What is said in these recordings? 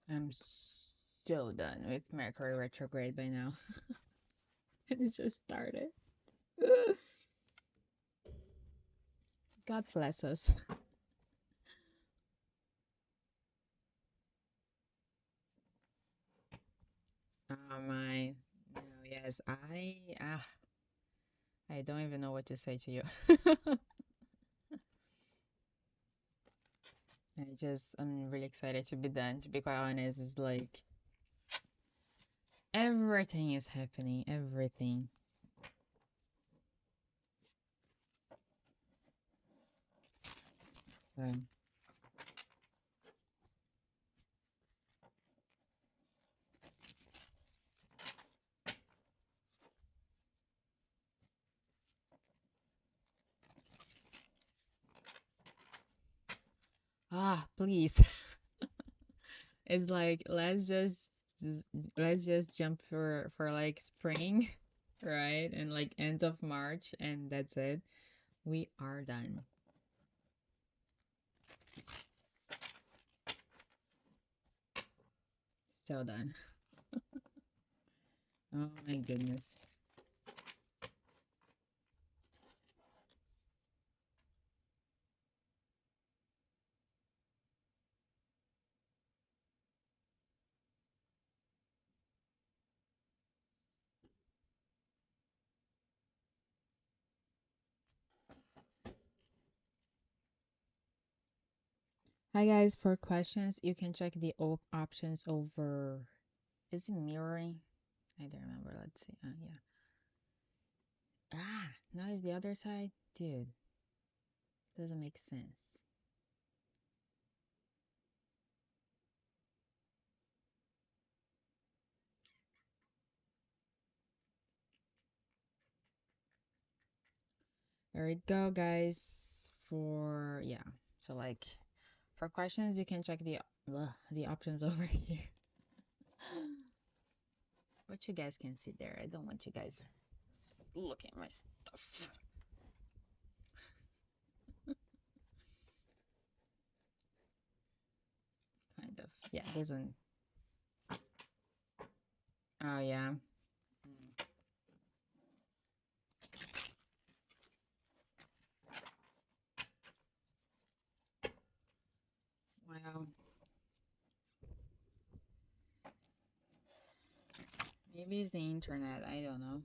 I'm so done with Mercury retrograde by now. It just started. God bless us. Oh my. No, yes, I don't even know what to say to you. I'm really excited to be done. To be quite honest, it's like everything is happening, everything. So, please. It's like let's just jump for like spring, right? And like end of March, and that's it. We are done. So done. Oh my goodness. Hi guys, for questions, you can check the options over. Is it mirroring? I don't remember. Let's see. Yeah. No, it's the other side. Dude, doesn't make sense. There we go, guys. For yeah. So like for questions, you can check the options over here. But you guys can see there. I don't want you guys looking at my stuff. Kind of. Yeah, doesn't. Oh yeah. Mm. Well, maybe it's the internet. I don't know.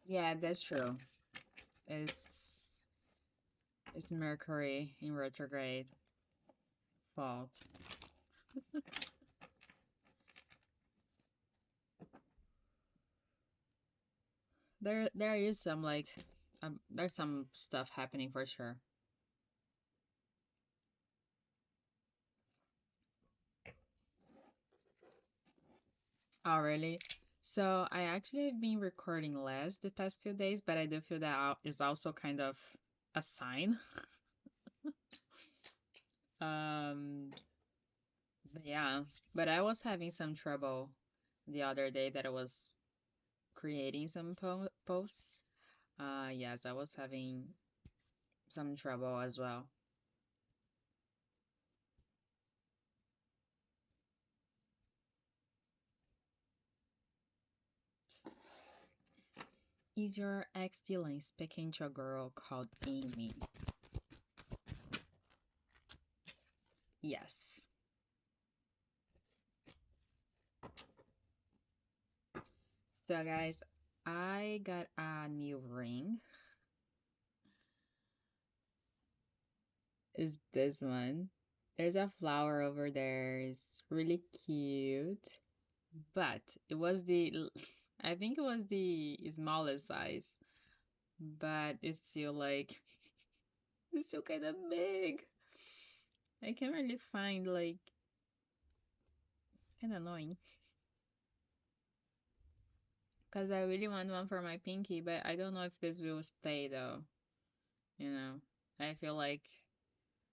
Yeah, that's true. It's it's Mercury in retrograde fault. There is some like there's some stuff happening for sure. Oh, really? So I actually have been recording less the past few days, but I do feel that is also kind of a sign. Um, but yeah, but I was having some trouble the other day that I was creating some posts. Yes, I was having some trouble as well. Is your ex Dylan speaking to a girl called Amy? Yes. So guys, I got a new ring. Is this one. There's a flower over there. It's really cute. But it was I think it was the smallest size, but it's still like it's still kind of big. I can't really find like kind of annoying. Because I really want one for my pinky, but I don't know if this will stay though. You know, I feel like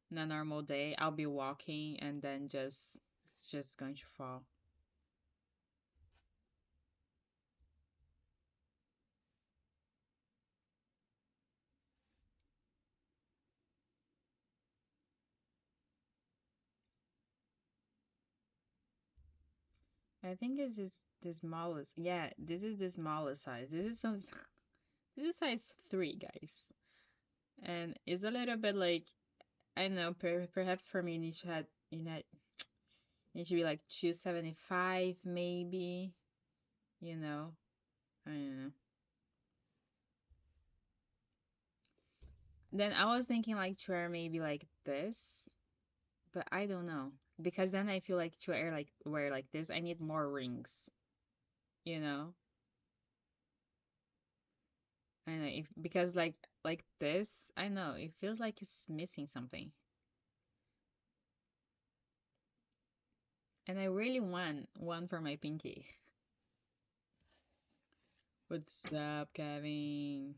in a normal day, I'll be walking and then it's just going to fall. I think it's the smallest. Yeah, this is the smallest size. This is size 3, guys. And it's a little bit like I don't know, perhaps for me it should be like 275 maybe, you know. I don't know. Then I was thinking like to wear maybe like this, but I don't know. Because then I feel like to wear like this, I need more rings, you know? I know if because like this, I know, it feels like it's missing something. And I really want one for my pinky. What's up, Kevin?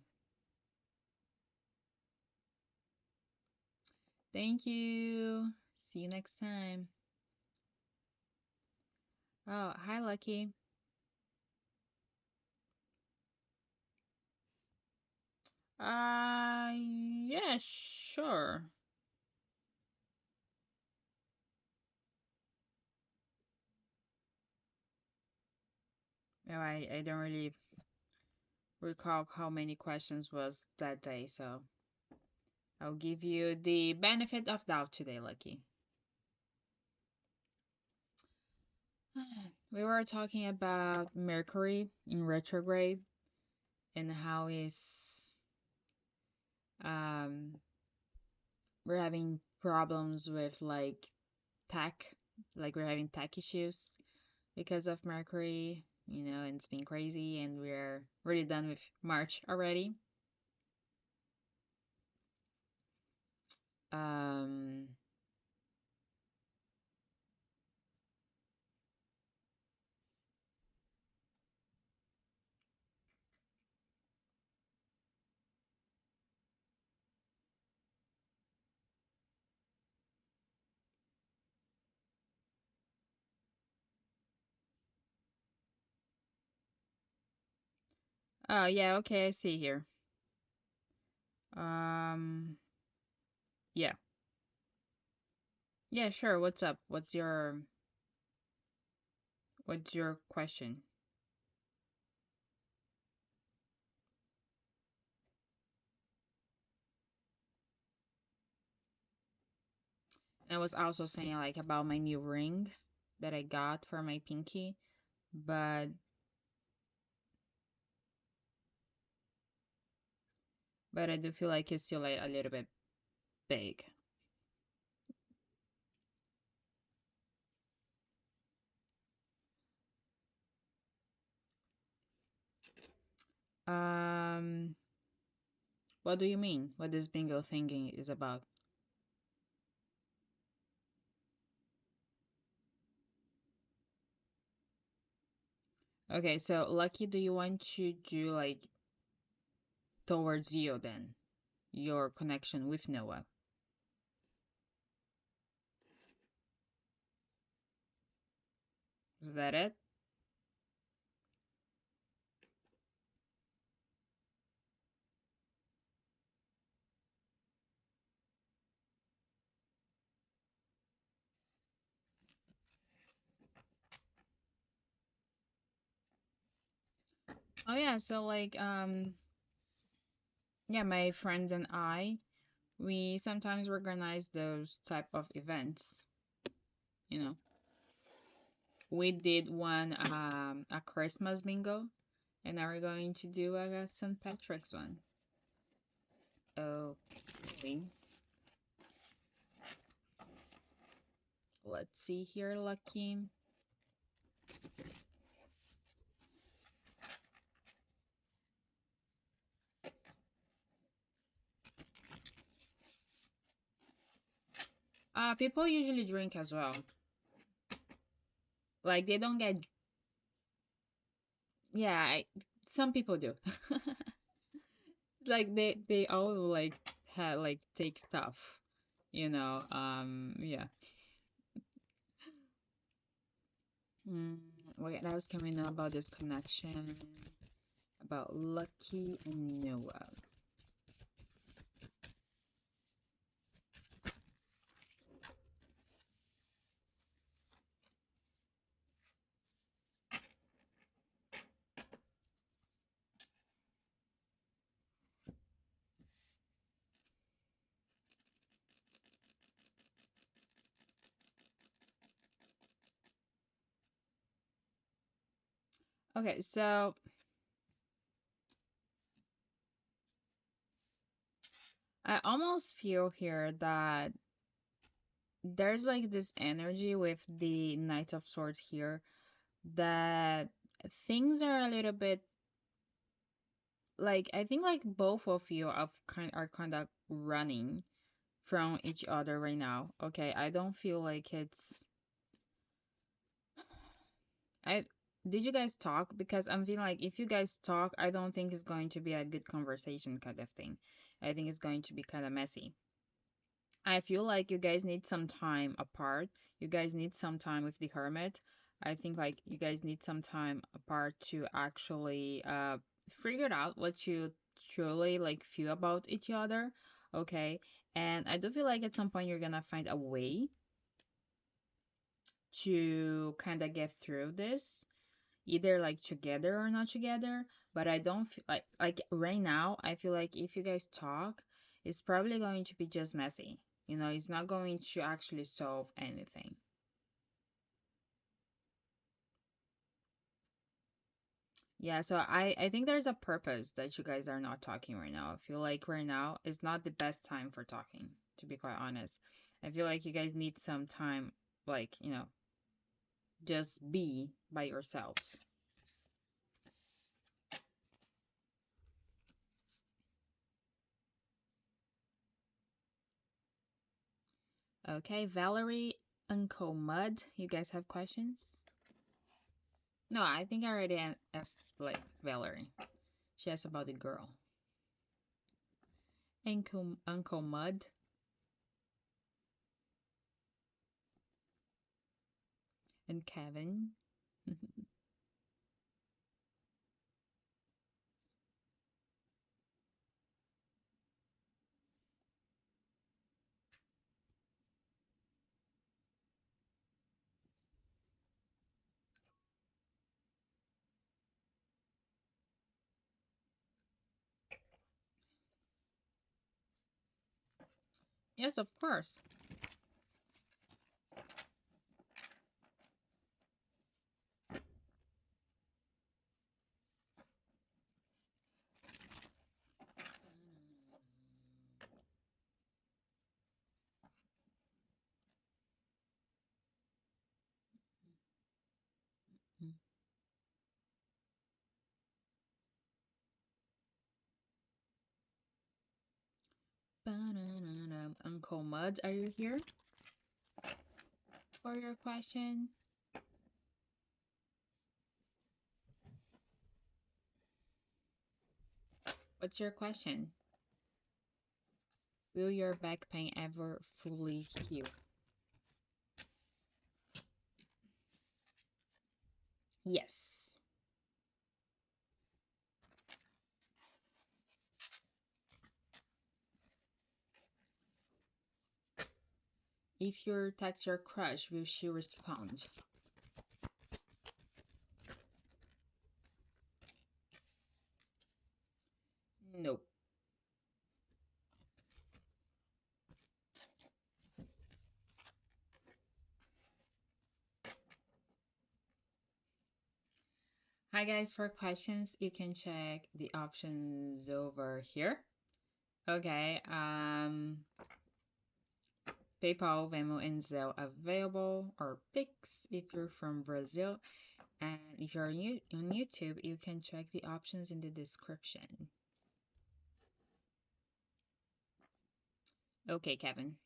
Thank you. See you next time. Oh, hi, Lucky. Yeah, sure. No, I don't really recall how many questions was that day, so I'll give you the benefit of doubt today, Lucky. We were talking about Mercury in retrograde and how is um we're having problems with tech, like we're having tech issues because of Mercury, and it's been crazy, and we're really done with March already. Um, oh yeah, okay, I see here. Um, yeah, yeah, sure. What's up? What's your question? I was also saying like about my new ring that I got for my pinky, but I do feel like it's still like a little bit big. Um, what do you mean? What this bingo thinking is about? Okay, so Lucky, do you want to do like towards you then? Your connection with Noah. Is that it? Oh yeah, so yeah, my friends and I, we sometimes organize those type of events, you know. We did one a Christmas bingo, and now we're going to do a St. Patrick's one. Okay. Let's see here, Lucky. People usually drink as well. Like they don't get, yeah, Some people do. Like they all like have like take stuff, yeah. Mm, what else can we know about this connection? About Lucky and Noah. Okay, so I almost feel here that there's like this energy with the Knight of Swords here that things are a little bit like, I think like both of you are kind of running from each other right now. Okay, I don't feel like I did you guys talk? Because I'm feeling like if you guys talk, I don't think it's going to be a good conversation kind of thing. I think it's going to be kind of messy. I feel like you guys need some time apart. You guys need some time with the hermit. I think like you guys need some time apart to actually figure out what you truly like feel about each other. Okay. And I do feel like at some point you're gonna find a way to kind of get through this, either like together or not together. But I don't feel like right now I feel like if you guys talk, it's probably going to be just messy. It's not going to actually solve anything. Yeah, so I think there's a purpose that you guys are not talking right now. I feel like right now is not the best time for talking, to be quite honest. I feel like you guys need some time, like, just be by yourselves. Okay, Valerie, Uncle Mud, you guys have questions? No, I think I already asked like Valerie. She asked about the girl. Uncle Mud and Kevin. Yes, of course. Uncle Mud, are you here for your question? What's your question? Will your back pain ever fully heal? Yes. If you text your crush, will she respond? Nope. Hi guys, for questions, you can check the options over here. Okay, PayPal, Venmo, and Zelle available, or Pix if you're from Brazil. And if you're on YouTube, you can check the options in the description. Okay, Kevin.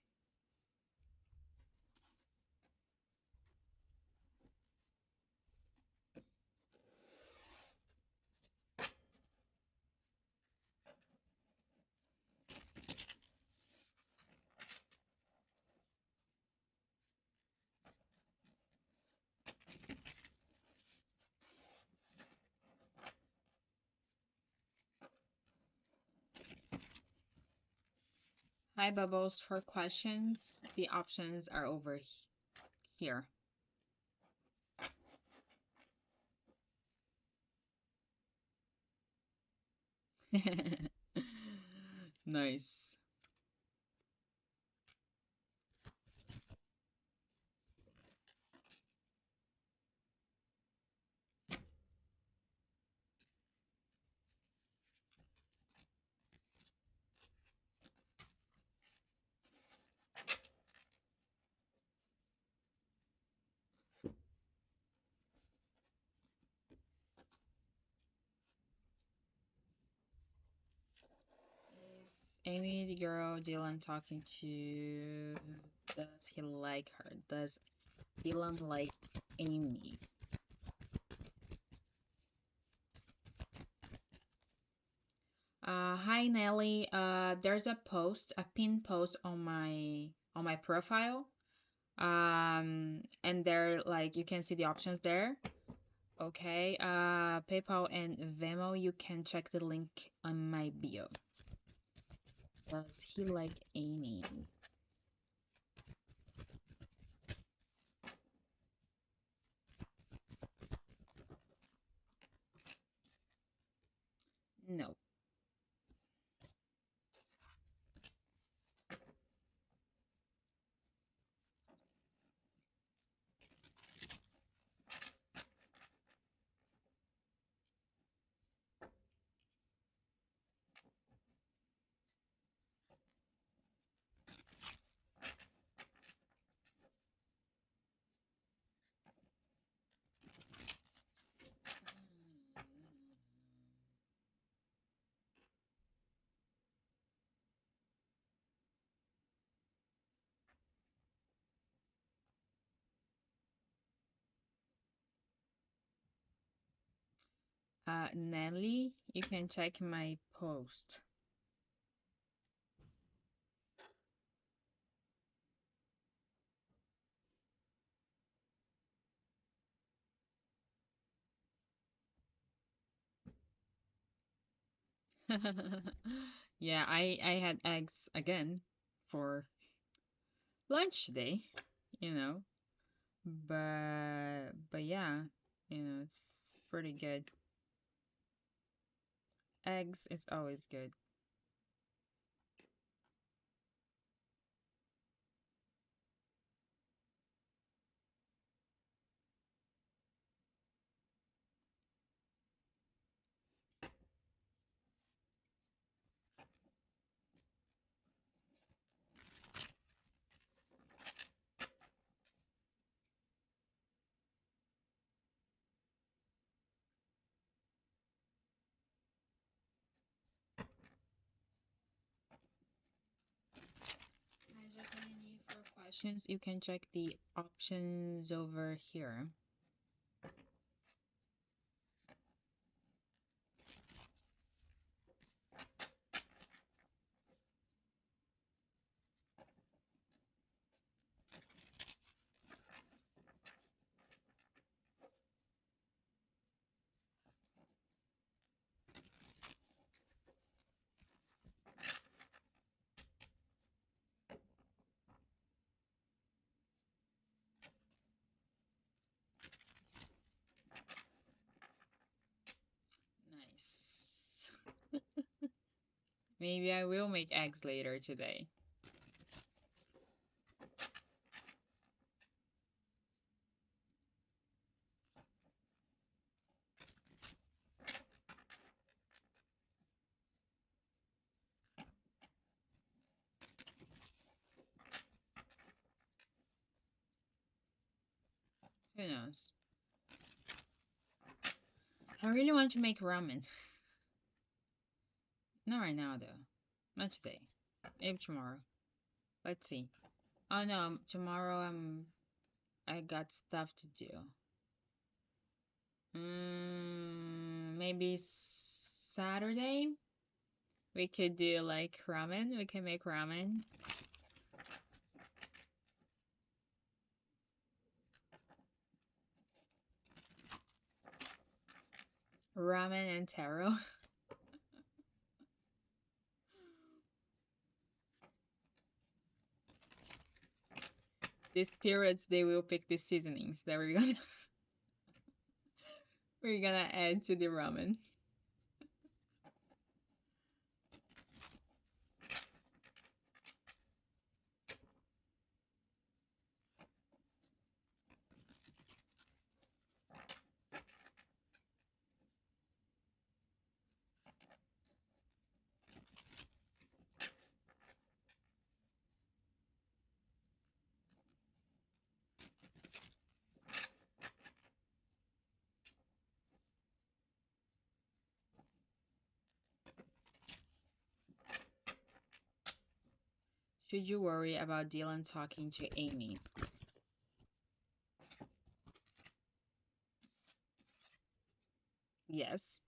Hi, Bubbles. For questions, the options are over here. Nice. Is Amy the girl Dylan talking to? Does he like her? Does Dylan like Amy? Hi Nelly. There's a post, a pin post on my profile. And there, like, you can see the options there. Okay. PayPal and Venmo. You can check the link on my bio. Does he like Amy? No. Nelly, you can check my post. Yeah, I had eggs again for lunch today, you know. But yeah, it's pretty good. Eggs is always good. Hi, Jacqueline, for questions, you can check the options over here. Nice. Maybe I will make eggs later today. Who knows? I really want to make ramen. Not right now, though. Not today. Maybe tomorrow. Let's see. Oh no, tomorrow I got stuff to do. Maybe Saturday we could do like ramen. We can make ramen. Ramen and taro. these periods they will pick the seasonings that we're gonna add to the ramen. Should you worry about Dylan talking to Amy? Yes.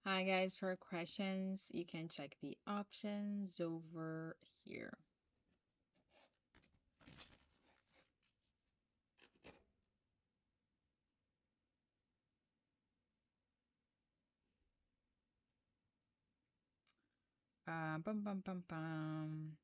Hi guys, for questions, you can check the options over here. Bum bum bum bum.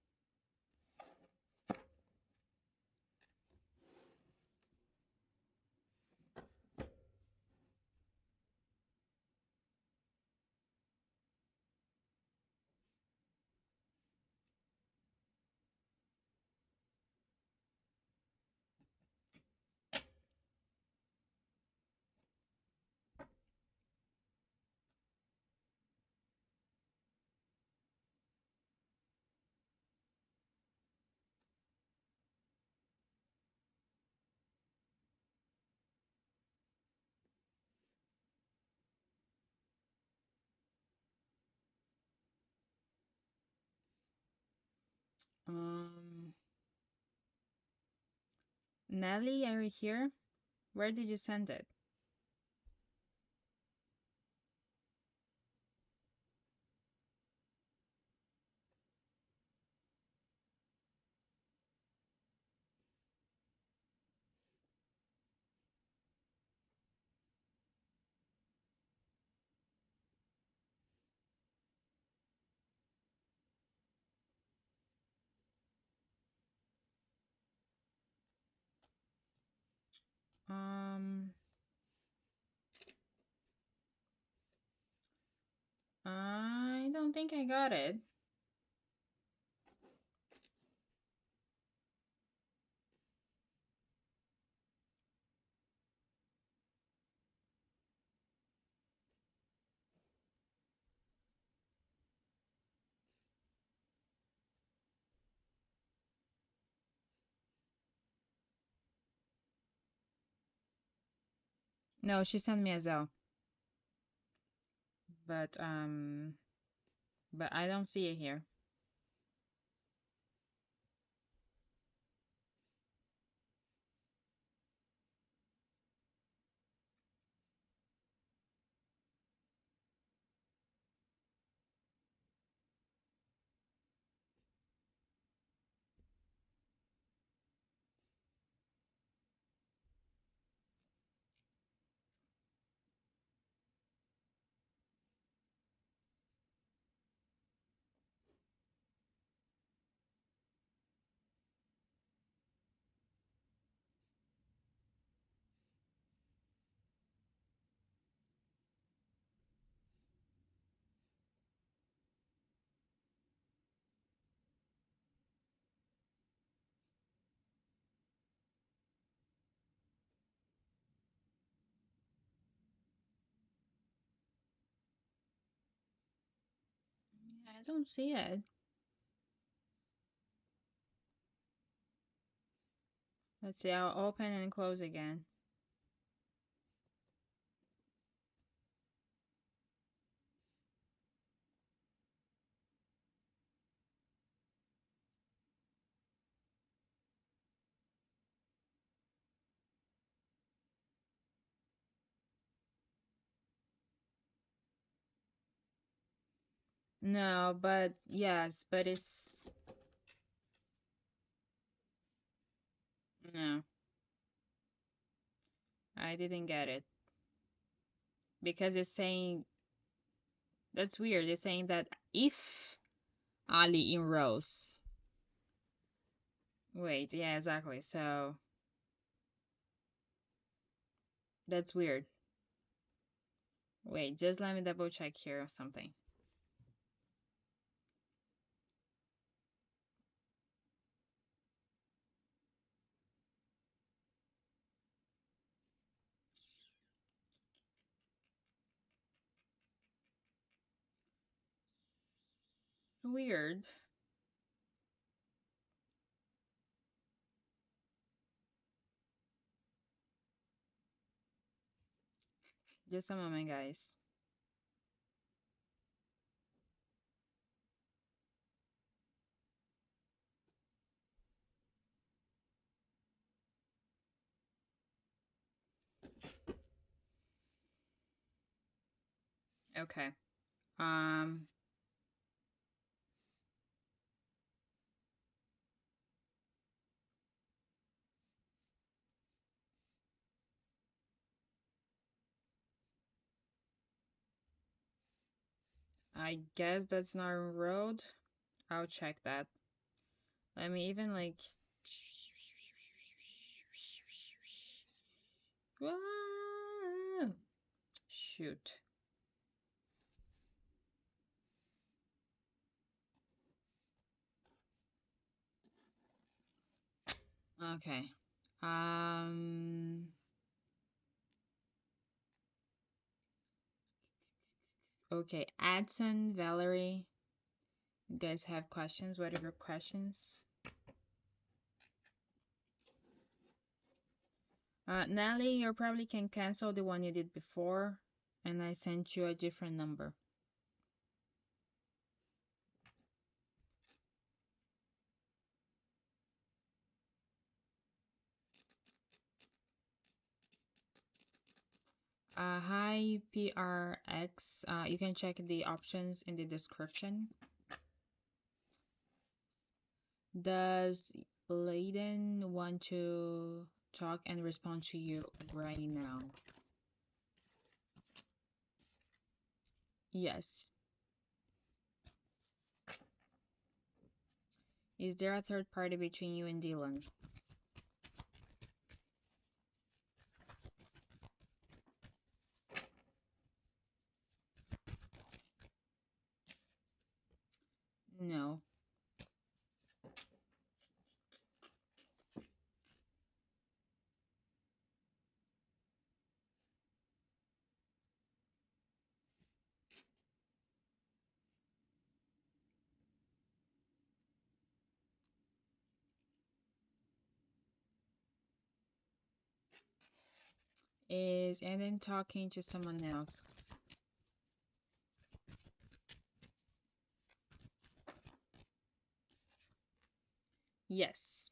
Um, Nelly, are you here? Where did you send it? Um, I don't think I got it. No, she sent me a Zelle, but I don't see it here. I don't see it. Let's see, I'll open and close again. No, but yes, but it's no, I didn't get it because it's saying that's weird. It's saying that if Ali enrolls. Wait, yeah, exactly. So that's weird. Wait, just let me double check here or something. Weird. Just a moment, guys. Okay. Um, I guess that's not enrolled. I'll check that. Let me even like. Ah, shoot. Okay. Um. Okay. Adson, Valerie, you guys have questions? What are your questions? Nelly, you probably can cancel the one you did before, and I sent you a different number. Hi, PRX. You can check the options in the description. Does Layden want to talk and respond to you right now? Yes. Is there a third party between you and Dylan? No. Is Eden talking to someone else? Yes.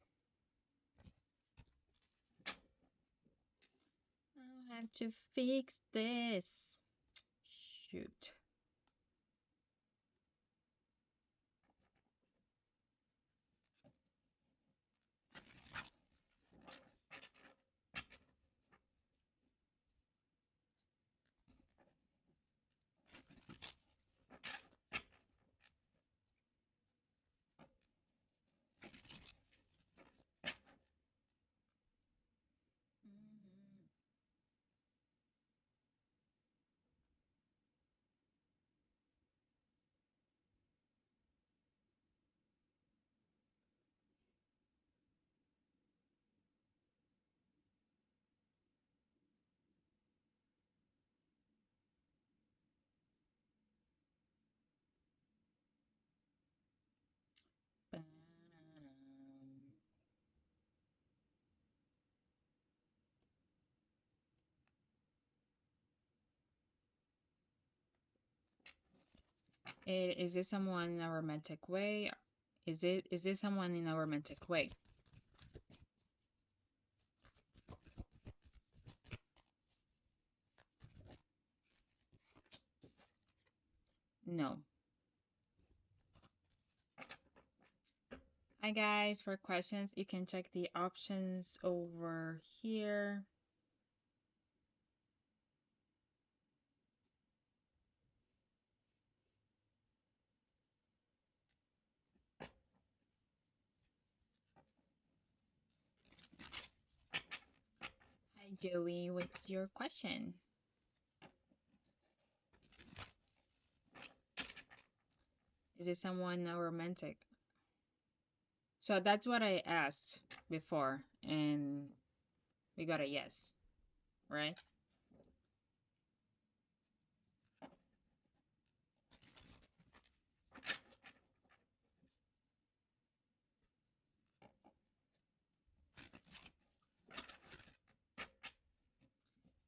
I'll have to fix this. Shoot. Is this someone in a romantic way? Is this someone in a romantic way? No. Hi guys, for questions, you can check the options over here. Hi Joey, what's your question? Is it someone romantic? So that's what I asked before, and we got a yes, right?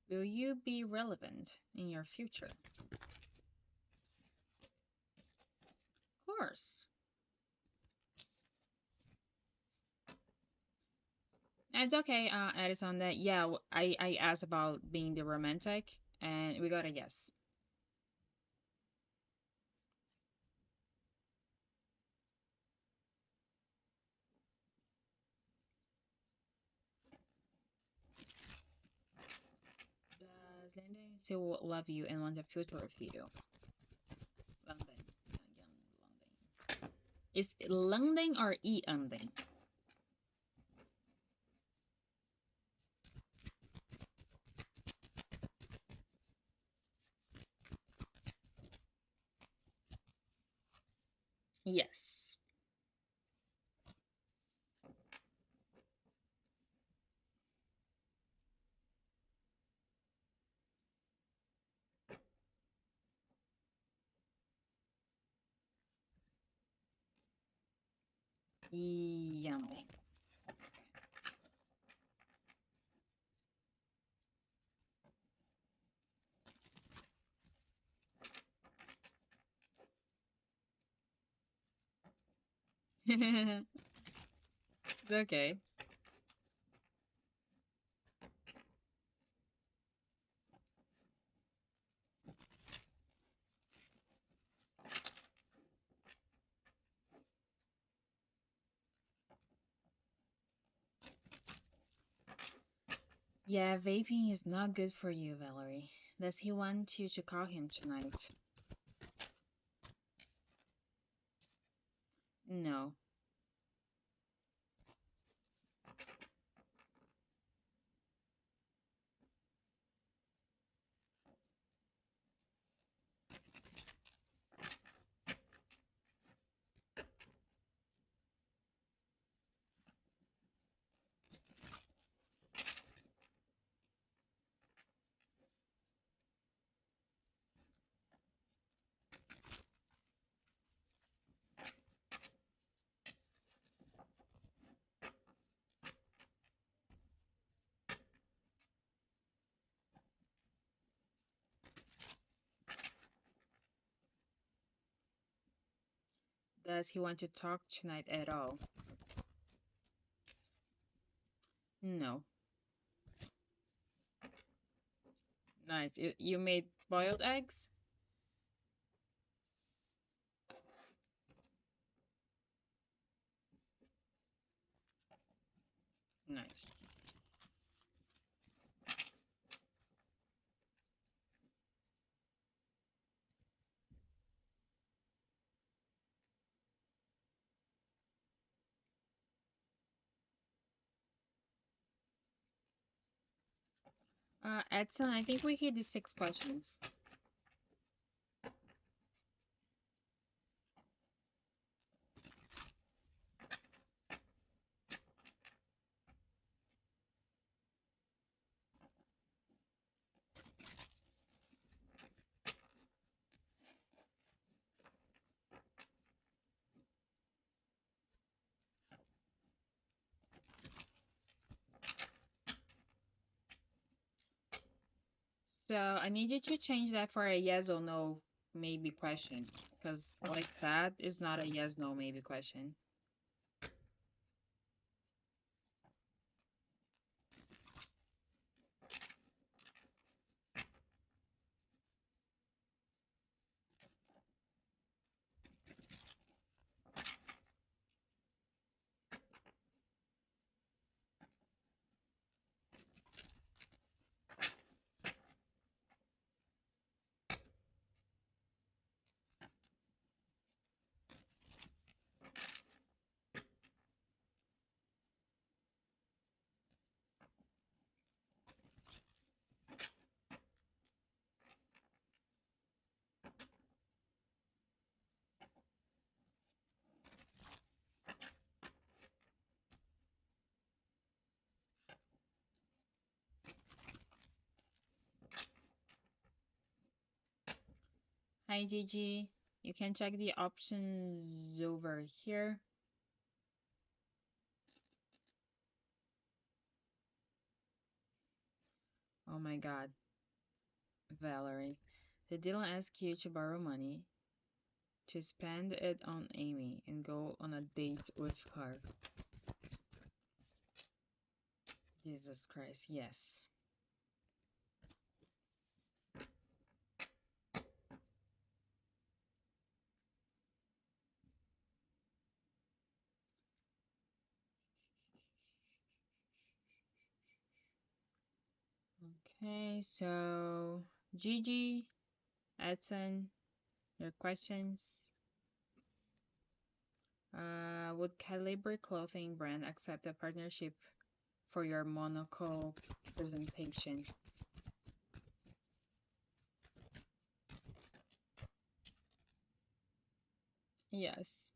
Will you be relevant in your future? Of course. It's okay, Addison, that, yeah, I asked about being the romantic, and we got a yes. Does London still love you and want a future with you? London. London. Is it London or London? Yes. London. Okay. Yeah, vaping is not good for you, Valerie. Does he want you to call him tonight? No. Does he want to talk tonight at all? No. Nice. You made boiled eggs? Nice. Edson, I think we hit the 6 questions. So I need you to change that for a yes or no maybe question. Because like that is not a yes, no, maybe question. Hi, Gigi. You can check the options over here. Oh my God, Valerie. Did Dylan ask you to borrow money to spend it on Amy and go on a date with her? Jesus Christ, yes. Okay, so Gigi, Edson, your questions. Would Calibre clothing brand accept a partnership for your Monaco presentation? Yes.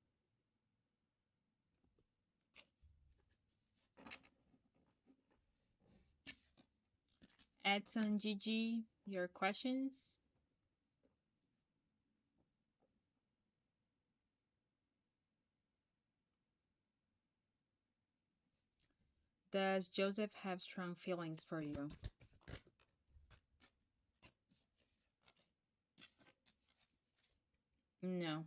Edson, Gigi, your questions. Does Joseph have strong feelings for you? No.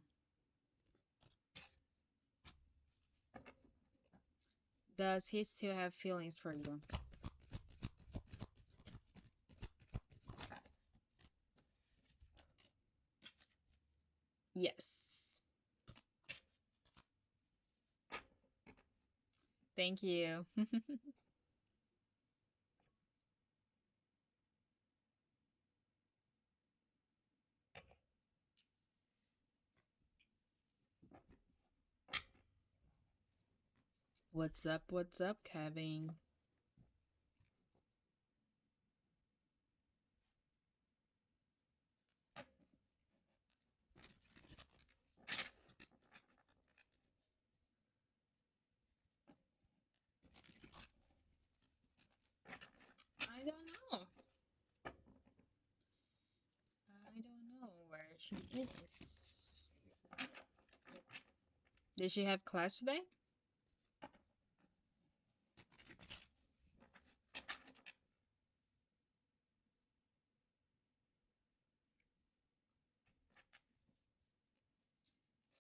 Does he still have feelings for you? Yes. Thank you. What's up? What's up, Kevin? I don't know. I don't know where she is. Did she have class today?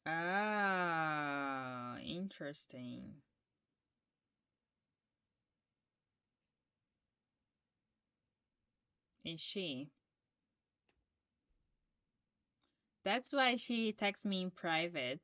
Ah, interesting. Is she? That's why she texts me in private.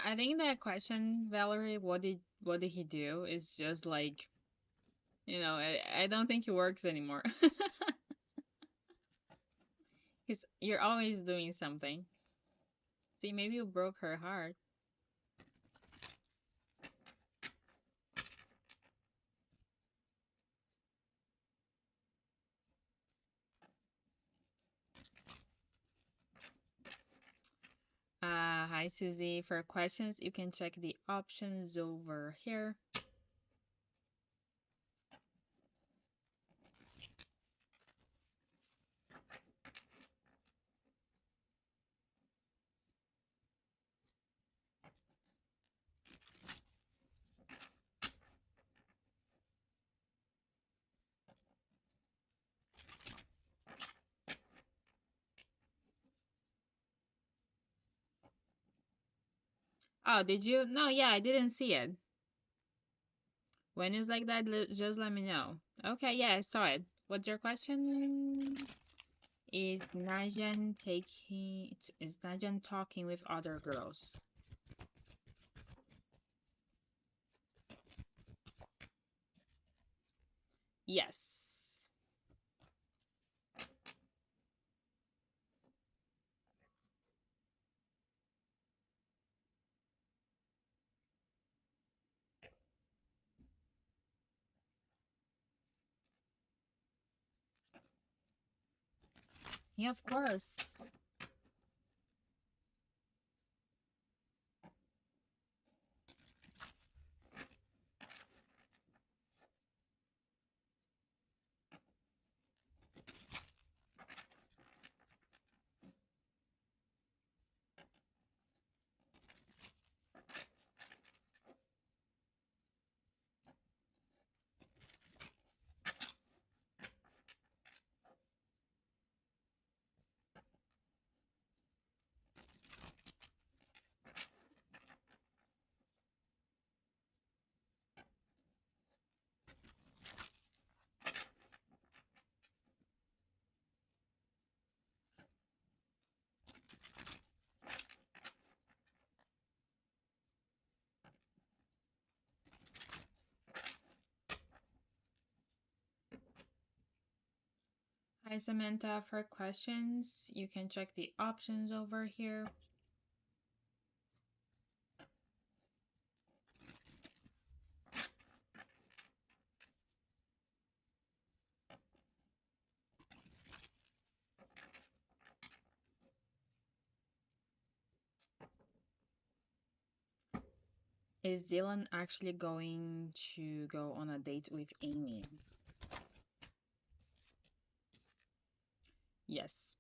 I think that question, Valerie, what did he do is just like, I don't think he works anymore. You're always doing something. See, maybe you broke her heart. Hi Susie. For questions, you can check the options over here. Oh, did you? No, yeah, I didn't see it. When it's like that, just let me know. Okay, yeah, I saw it. What's your question? Is Najan talking with other girls? Yes. Yeah, of course. Hi, Samantha. For questions, you can check the options over here. Is Dylan actually going to go on a date with Amy? Yes.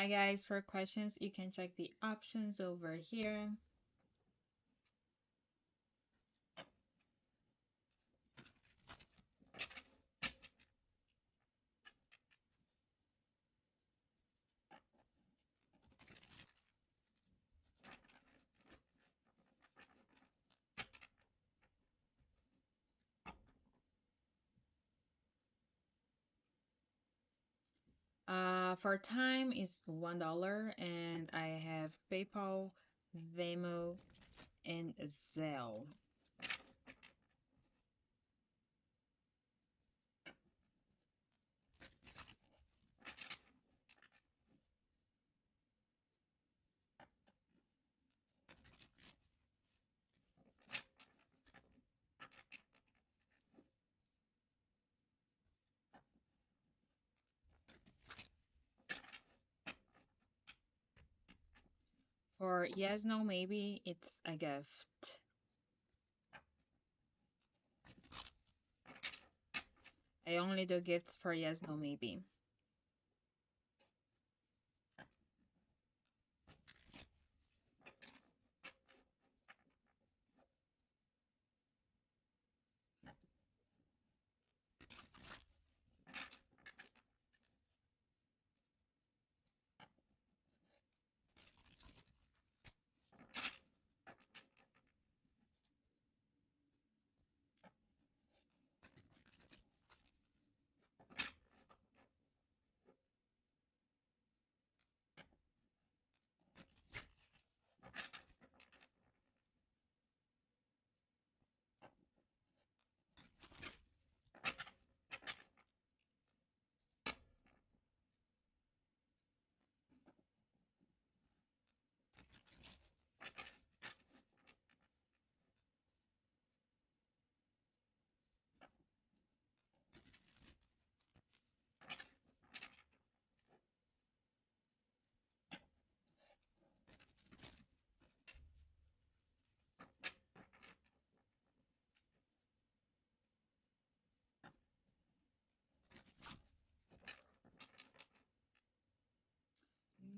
Hi, guys. For questions, you can check the options over here. For time is $1, and I have PayPal, Venmo, and Zelle. For yes, no, maybe, it's a gift. I only do gifts for yes, no, maybe.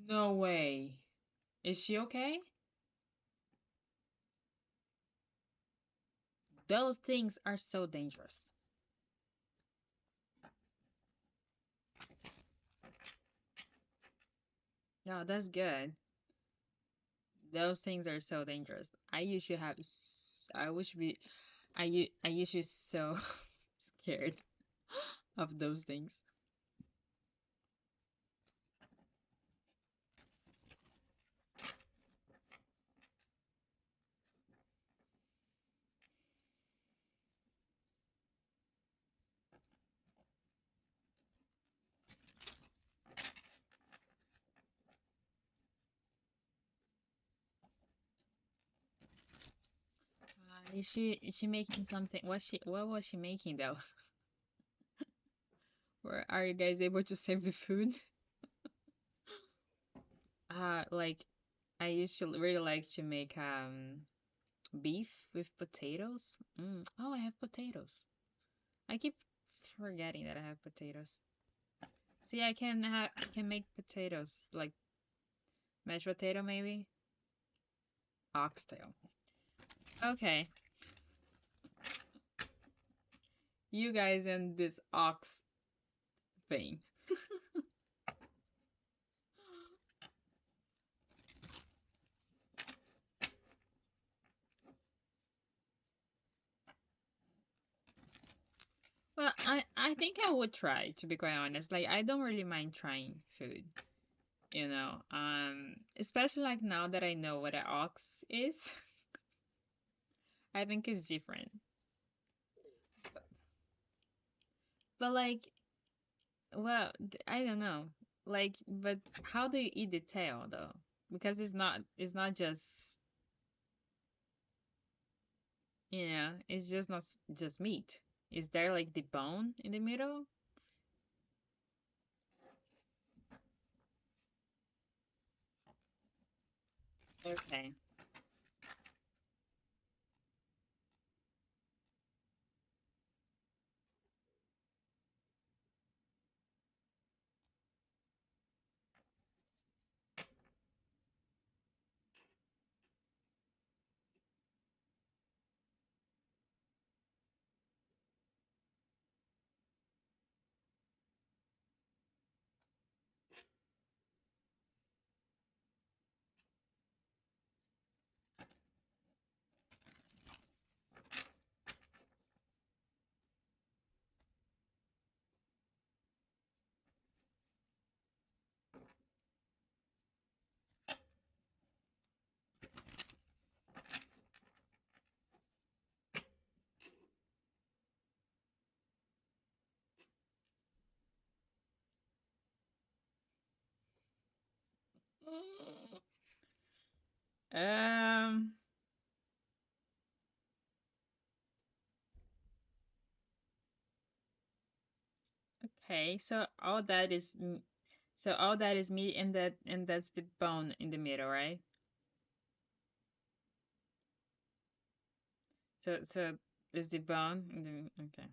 No way. Is she okay? Those things are so dangerous. No, that's good. Those things are so dangerous. I used to have, I wish we, I used to be so scared of those things. Is she making something? What was she making though? Or are you guys able to save the food? Like I used to really like to make beef with potatoes. Oh, I have potatoes. I keep forgetting that I have potatoes. See, I can make potatoes like mashed potato maybe. Oxtail. Okay, you guys and this ox thing. Well, I think I would try, to be quite honest. Like I don't really mind trying food, especially like now that I know what an ox is. I think it's different. But like, well, I don't know. Like, but how do you eat the tail though? Because it's not just, it's just not just meat. Is there like the bone in the middle? Okay. Um. Okay. So all that is meat, and that's the bone in the middle, right? So is the bone in okay.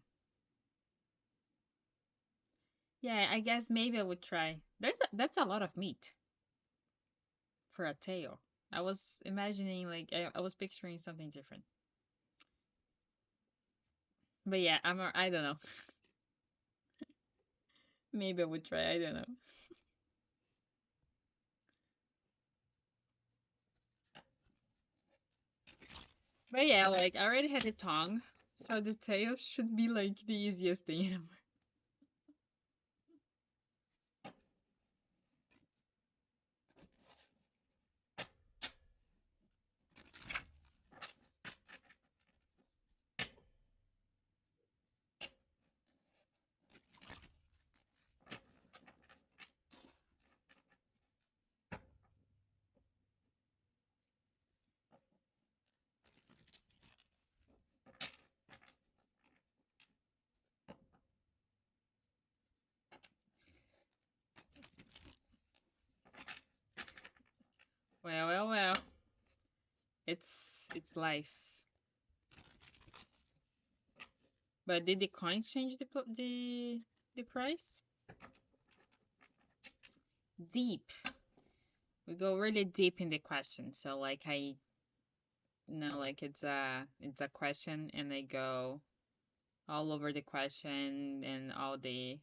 Yeah, I guess maybe I would try. That's a lot of meat for a tail. I was imagining like I was picturing something different. But yeah, I don't know. Maybe I would try. I don't know. But yeah, like I already had a tongue, so the tail should be like the easiest thing ever. Well, well, well. It's life. But did the coins change the price? Deep. We go really deep in the question. So like like it's a question, and I go all over the question and all the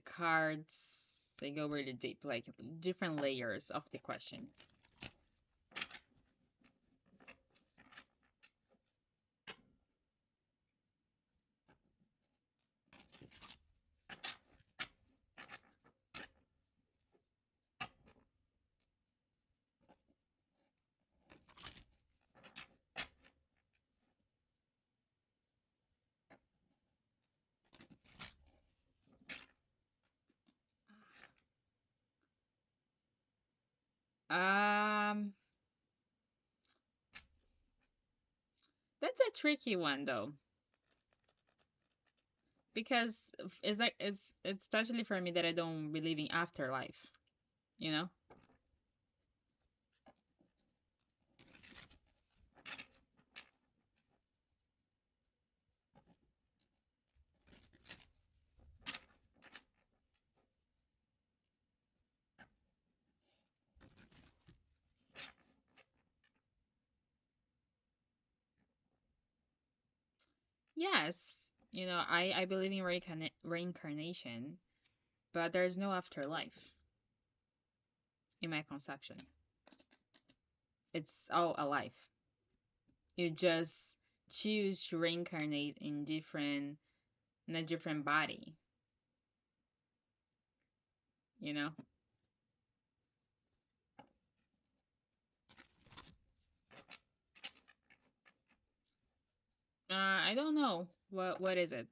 cards. They go really deep, like different layers of the question. That's a tricky one though, because it's like it's especially for me that I don't believe in afterlife, you know? Yes, I believe in reincarnation, but there's no afterlife in my conception. It's all alive. You just choose to reincarnate in a different body, you know? I don't know. What is it?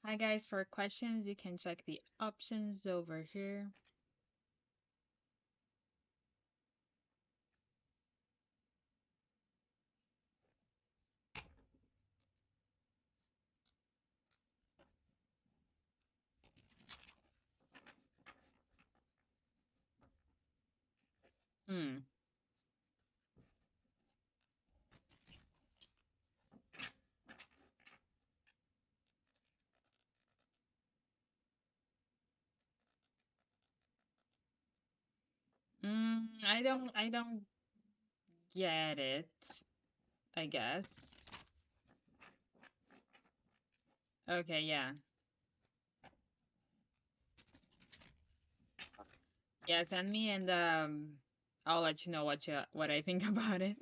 Hi guys, for questions, you can check the options over here. Hmm. I don't get it, I guess. Okay, yeah. Yeah, send me and I'll let you know what I think about it.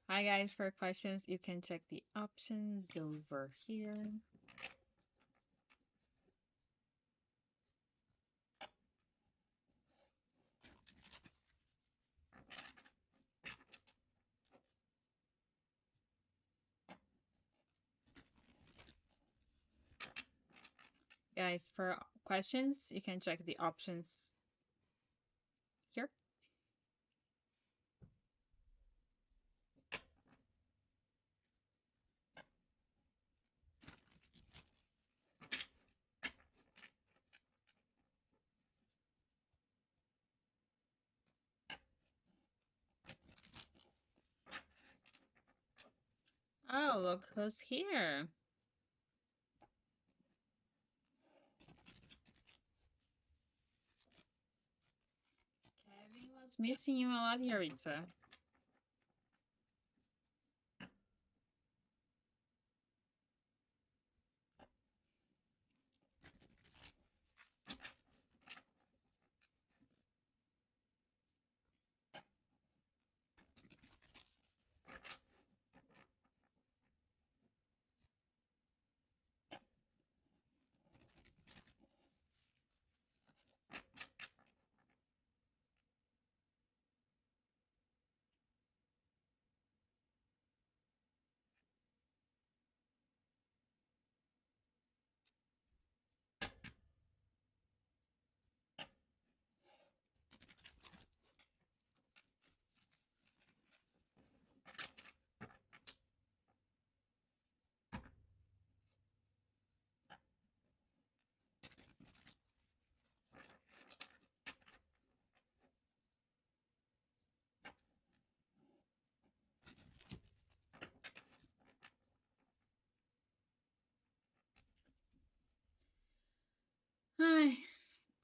Hi guys, for questions, you can check the options over here. Guys, for questions, you can check the options here. Oh, look who's here. Kevin was missing you a lot, Yaritza.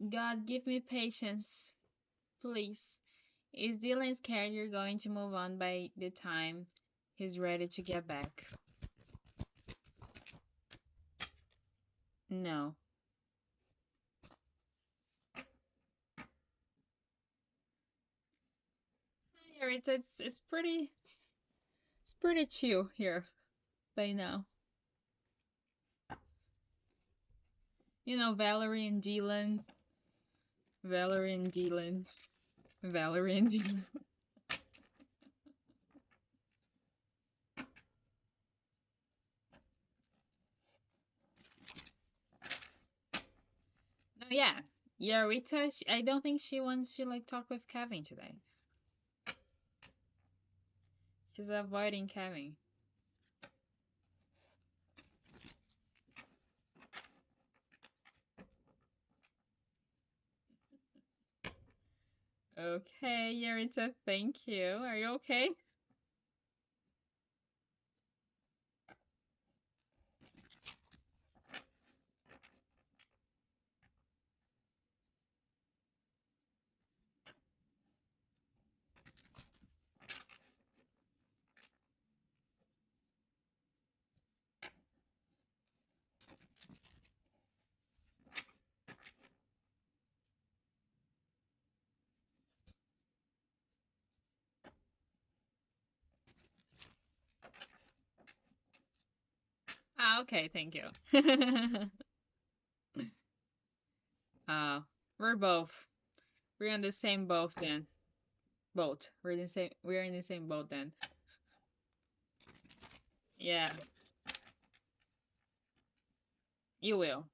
God, give me patience, please. Is Dylan scared you're going to move on by the time he's ready to get back? No. Here it's pretty chill here by now. You know, Valerie and Dylan, Valerie and Dylan, Valerie and Dylan. No, yeah, yeah. Rita, I don't think she wants to like talk with Kevin today. She's avoiding Kevin. Okay, Yarita, thank you. Are you okay? Ah, okay, thank you. uh, we're both. We're on the same boat then. Boat. We're in the same. We're in the same boat then. Yeah, you will.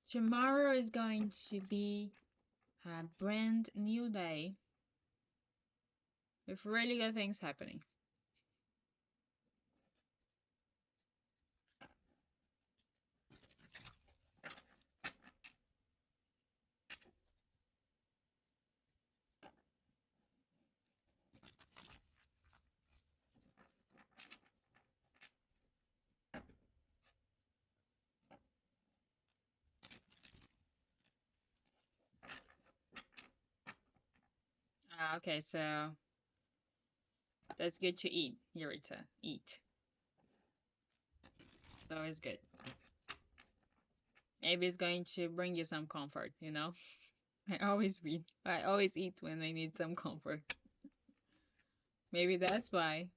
Tomorrow is going to be a brand new day with really good things happening. Ah, okay, so that's good to eat, Yurita. Eat. So it's good. Maybe it's going to bring you some comfort, you know? I always read. I always eat when I need some comfort. Maybe that's why.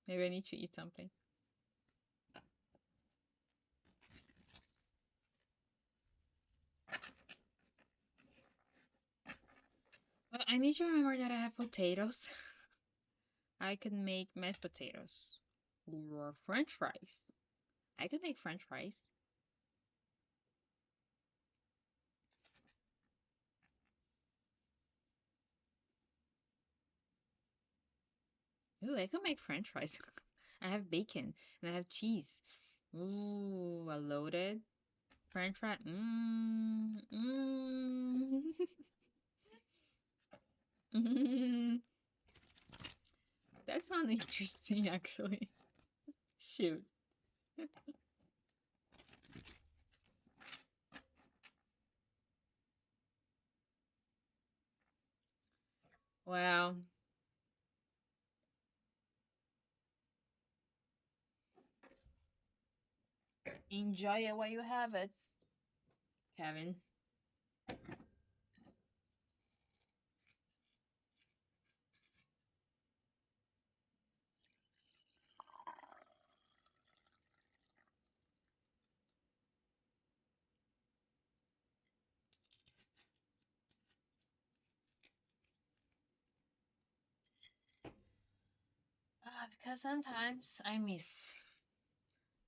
Maybe I need to eat something. But I need to remember that I have potatoes. I could make mashed potatoes or French fries. I could make French fries. Ooh, I could make French fries. I have bacon and I have cheese. Ooh, a loaded French fry. Mmm, mmm. Mm. That sounds interesting, actually. Shoot. Well, enjoy it while you have it, Kevin. Because sometimes I miss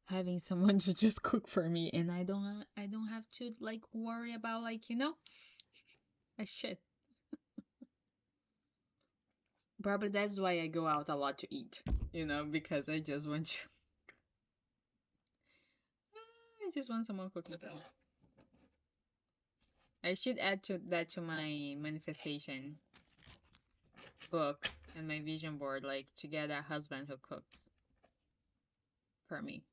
having someone to just cook for me, and I don't have to like worry about like a shit. Probably that's why I go out a lot to eat, because I just want to. I just want someone cooking for me. I should add to that to my manifestation book and my vision board, like to get a husband who cooks for me.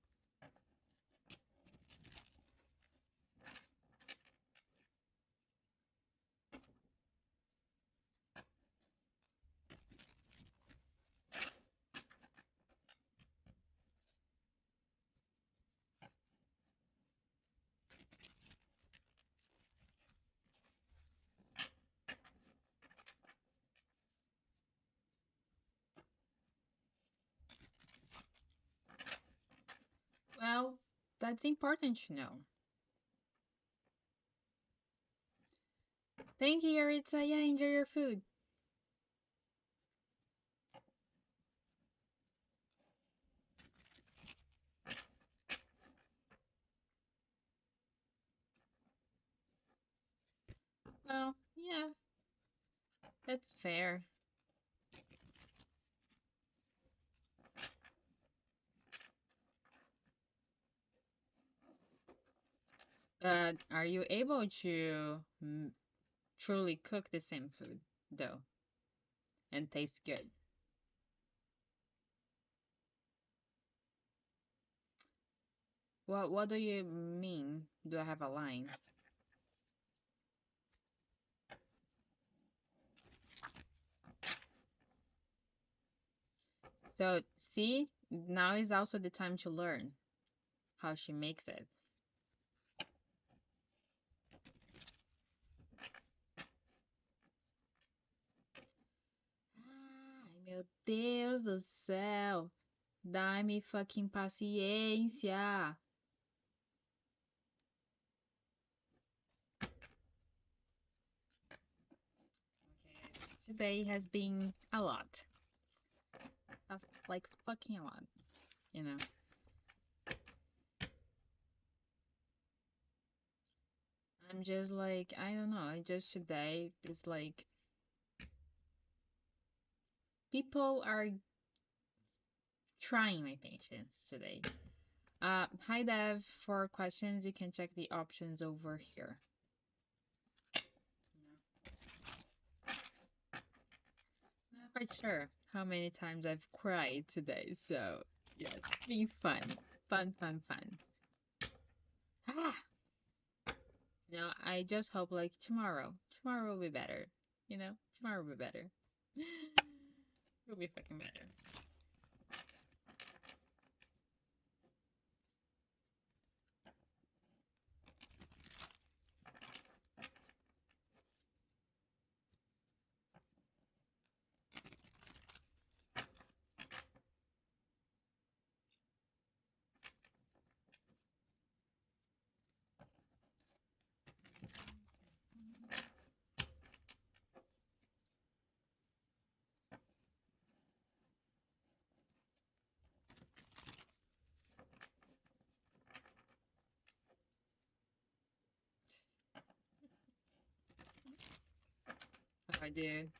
Well, that's important to know. Thank you, Yaritza. Yeah, enjoy your food. Well, yeah, that's fair. But are you able to truly cook the same food, though, and taste good? What do you mean? Do I have a line? So, see, now is also the time to learn how she makes it. Ai, meu Deus do céu. Dá-me fucking paciência. Okay, today has been a lot. Like fucking a lot, you know. I'm just like, I don't know. I just today is like people are trying my patience today. Hi Dev. For questions, you can check the options over here. Not quite sure how many times I've cried today, so yeah, it's been fun. Fun, fun, fun. Ah! I just hope like tomorrow will be better. Tomorrow will be better. It'll be fucking better. Oh, I did.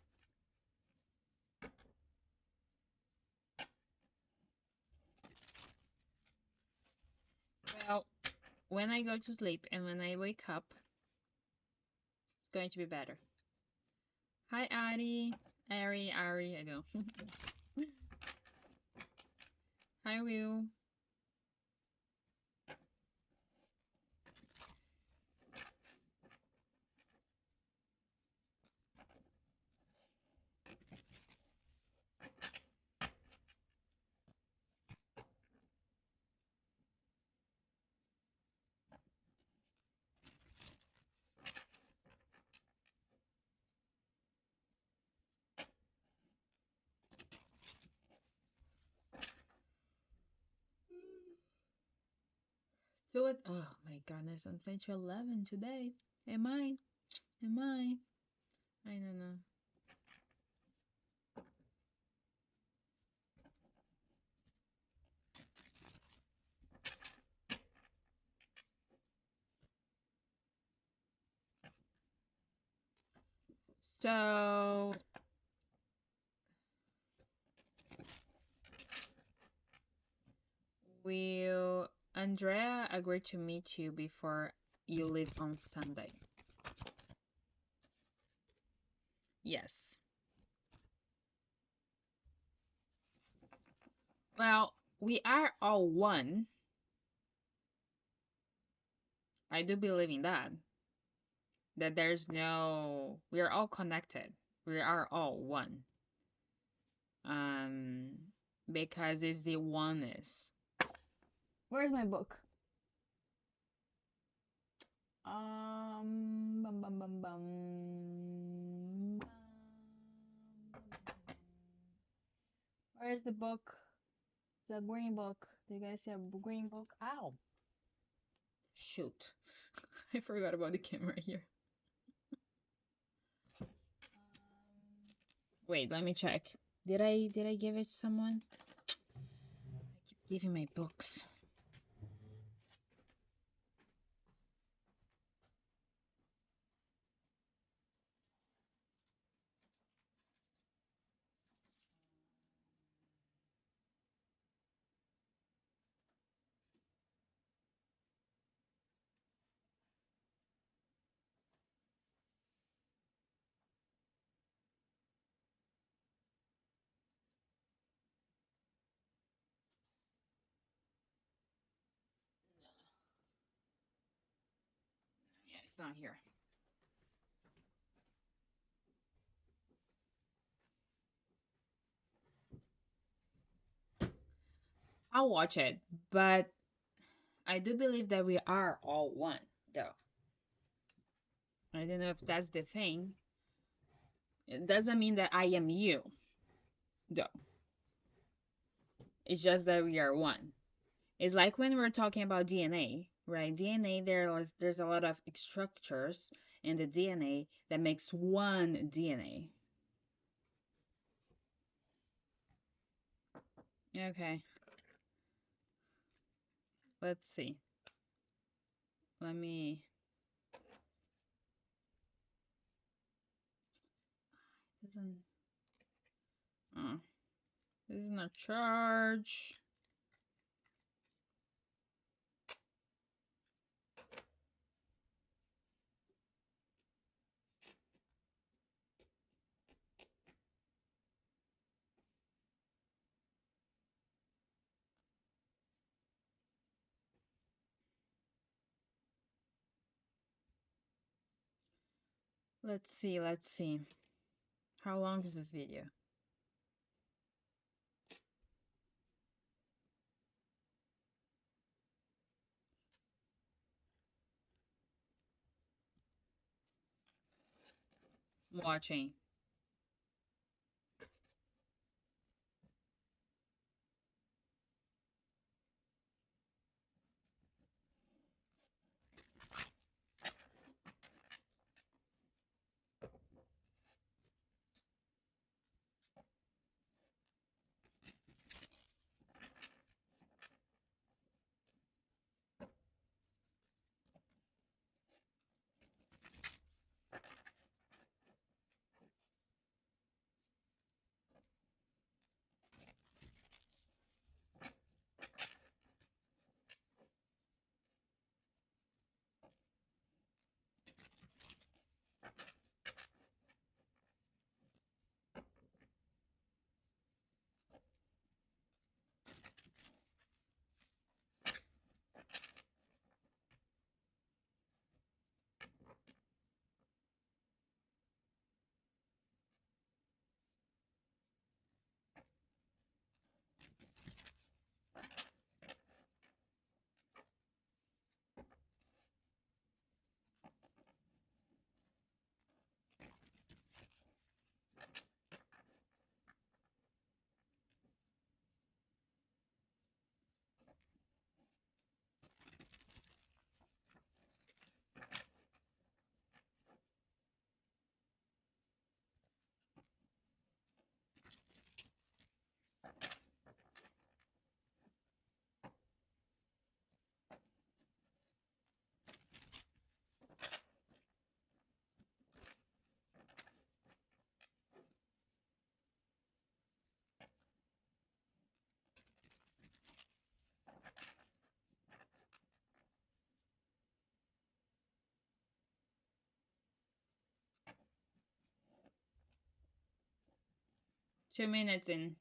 Well, when I go to sleep and when I wake up, it's going to be better. Hi, Ari. Ari, I don't. Hi, Will. So it. Oh my goodness, I'm stage 11 today. Am I? Am I? I don't know. So we'll Andrea agreed to meet you before you leave on Sunday. Yes. Well, we are all one. I do believe in that. That there's no, we are all connected. We are all one. Um, because it's the oneness. Where's my book? Bum, bum, bum, bum. Where's the book? It's a green book. Do you guys see a green book? Ow. Shoot. I forgot about the camera here. Wait, let me check. Did I give it to someone? I keep giving my books. Yeah, it's not here. I'll watch it, but I do believe that we are all one, though. I don't know if that's the thing. It doesn't mean that I am you, though. It's just that we are one. It's like when we're talking about DNA, right? DNA, there's a lot of structures in the DNA that makes one DNA. Okay, let's see. Let me. Doesn't. Oh, this is not charge. Let's see. Let's see. How long is this video? I'm watching. 2 minutes in.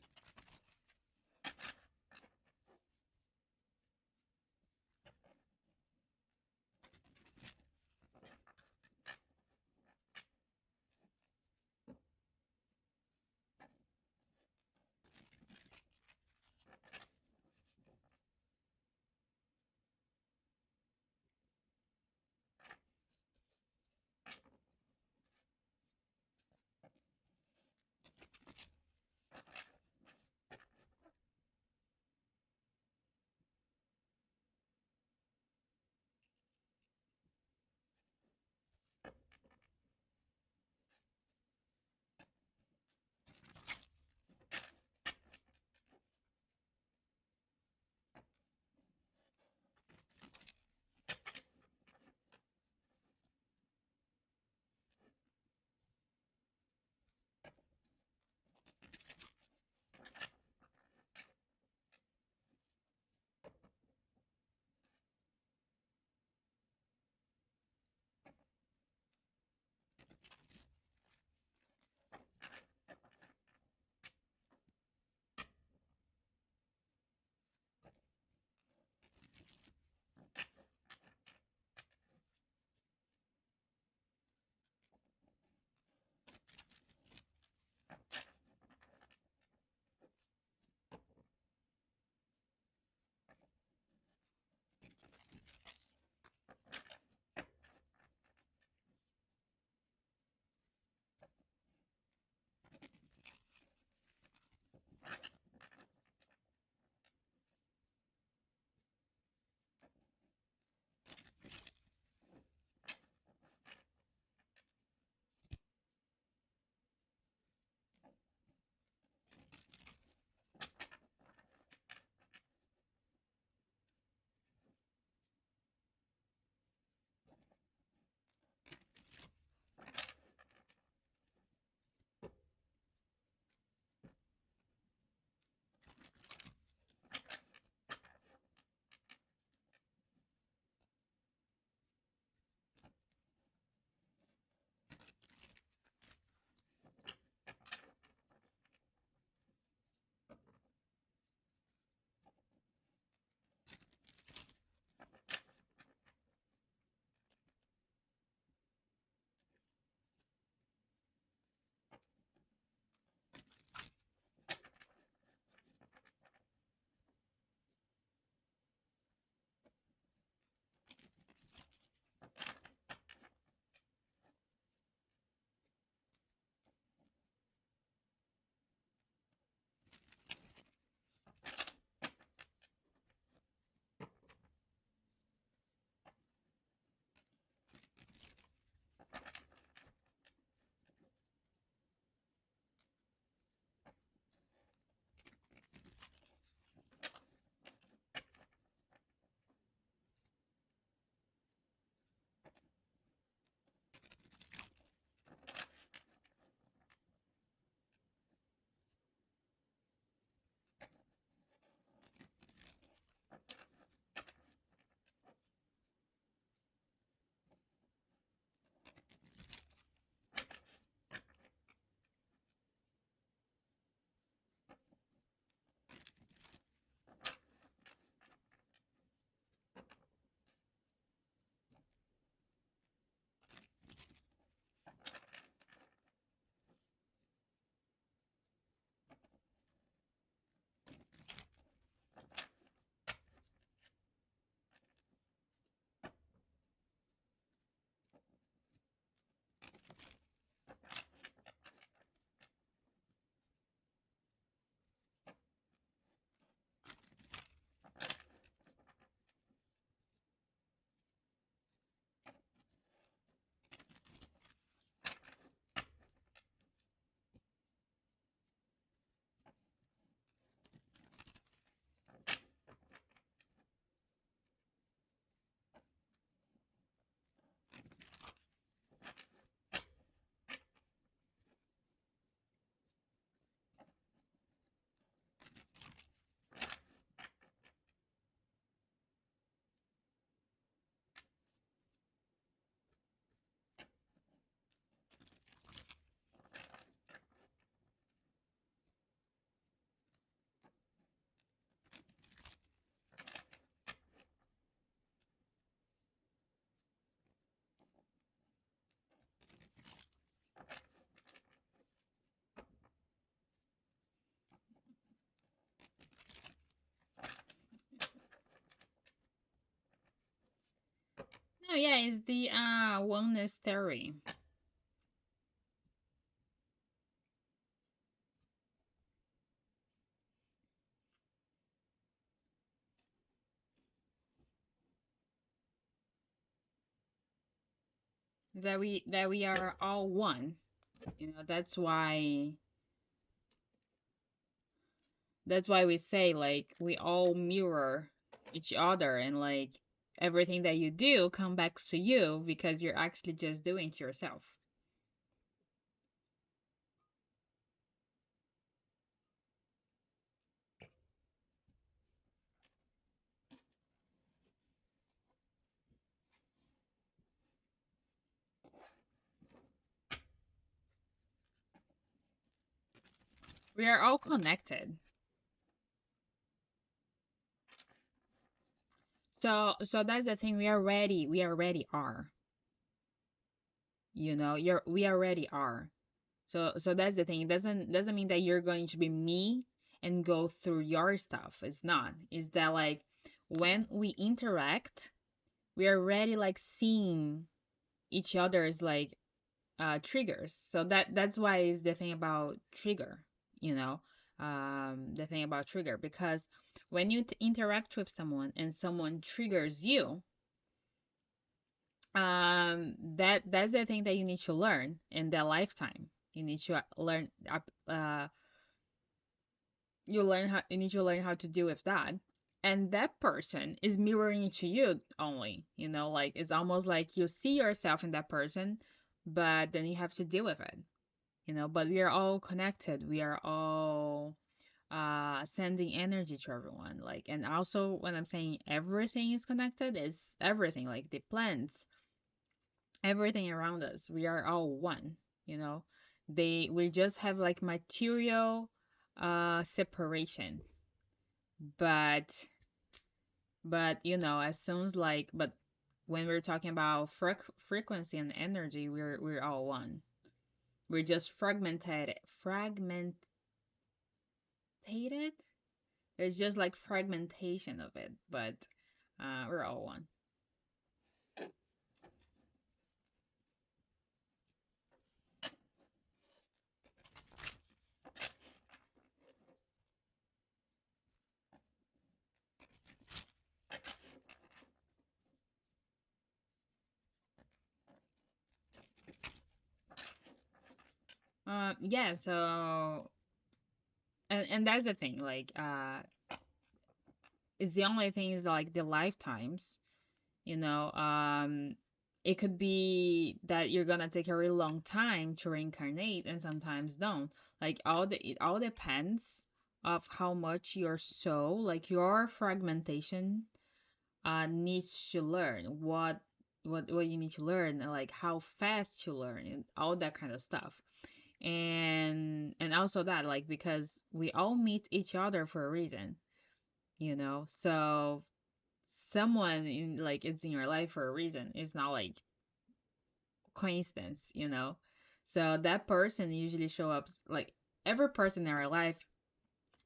Oh yeah, it's the wellness theory. That we are all one. That's why we say like we all mirror each other, and like everything that you do come back to you because you're actually just doing it to yourself. We are all connected. So that's the thing. We already are. We already are. So that's the thing. It doesn't mean that you're going to be me and go through your stuff. It's not. It's that like when we interact, we are already like seeing each other's like triggers. So that's why is the thing about trigger, you know, the thing about trigger, because when you interact with someone and someone triggers you, that's the thing that you need to learn in that lifetime. You need to learn you need to learn how to deal with that. And that person is mirroring to you only, like it's almost like you see yourself in that person, but then you have to deal with it. But we are all connected. We are all sending energy to everyone. Like, and also when I'm saying everything is connected, is everything, like the plants, everything around us. We are all one, you know. We just have like material separation. But as soon as like but when we're talking about frequency and energy, we're all one. We're just fragmented. There's just like fragmentation of it, but we're all one. Yeah, so and that's the thing, like it's the only thing is like the lifetimes, you know. It could be that you're gonna take a really long time to reincarnate and sometimes don't. Like it all depends of how much your soul, like your fragmentation, needs to learn what you need to learn, and like how fast you learn and all that kind of stuff. And also that, like, because we all meet each other for a reason, so someone in like it's in your life for a reason. It's not like coincidence, so that person usually show up, like every person in our life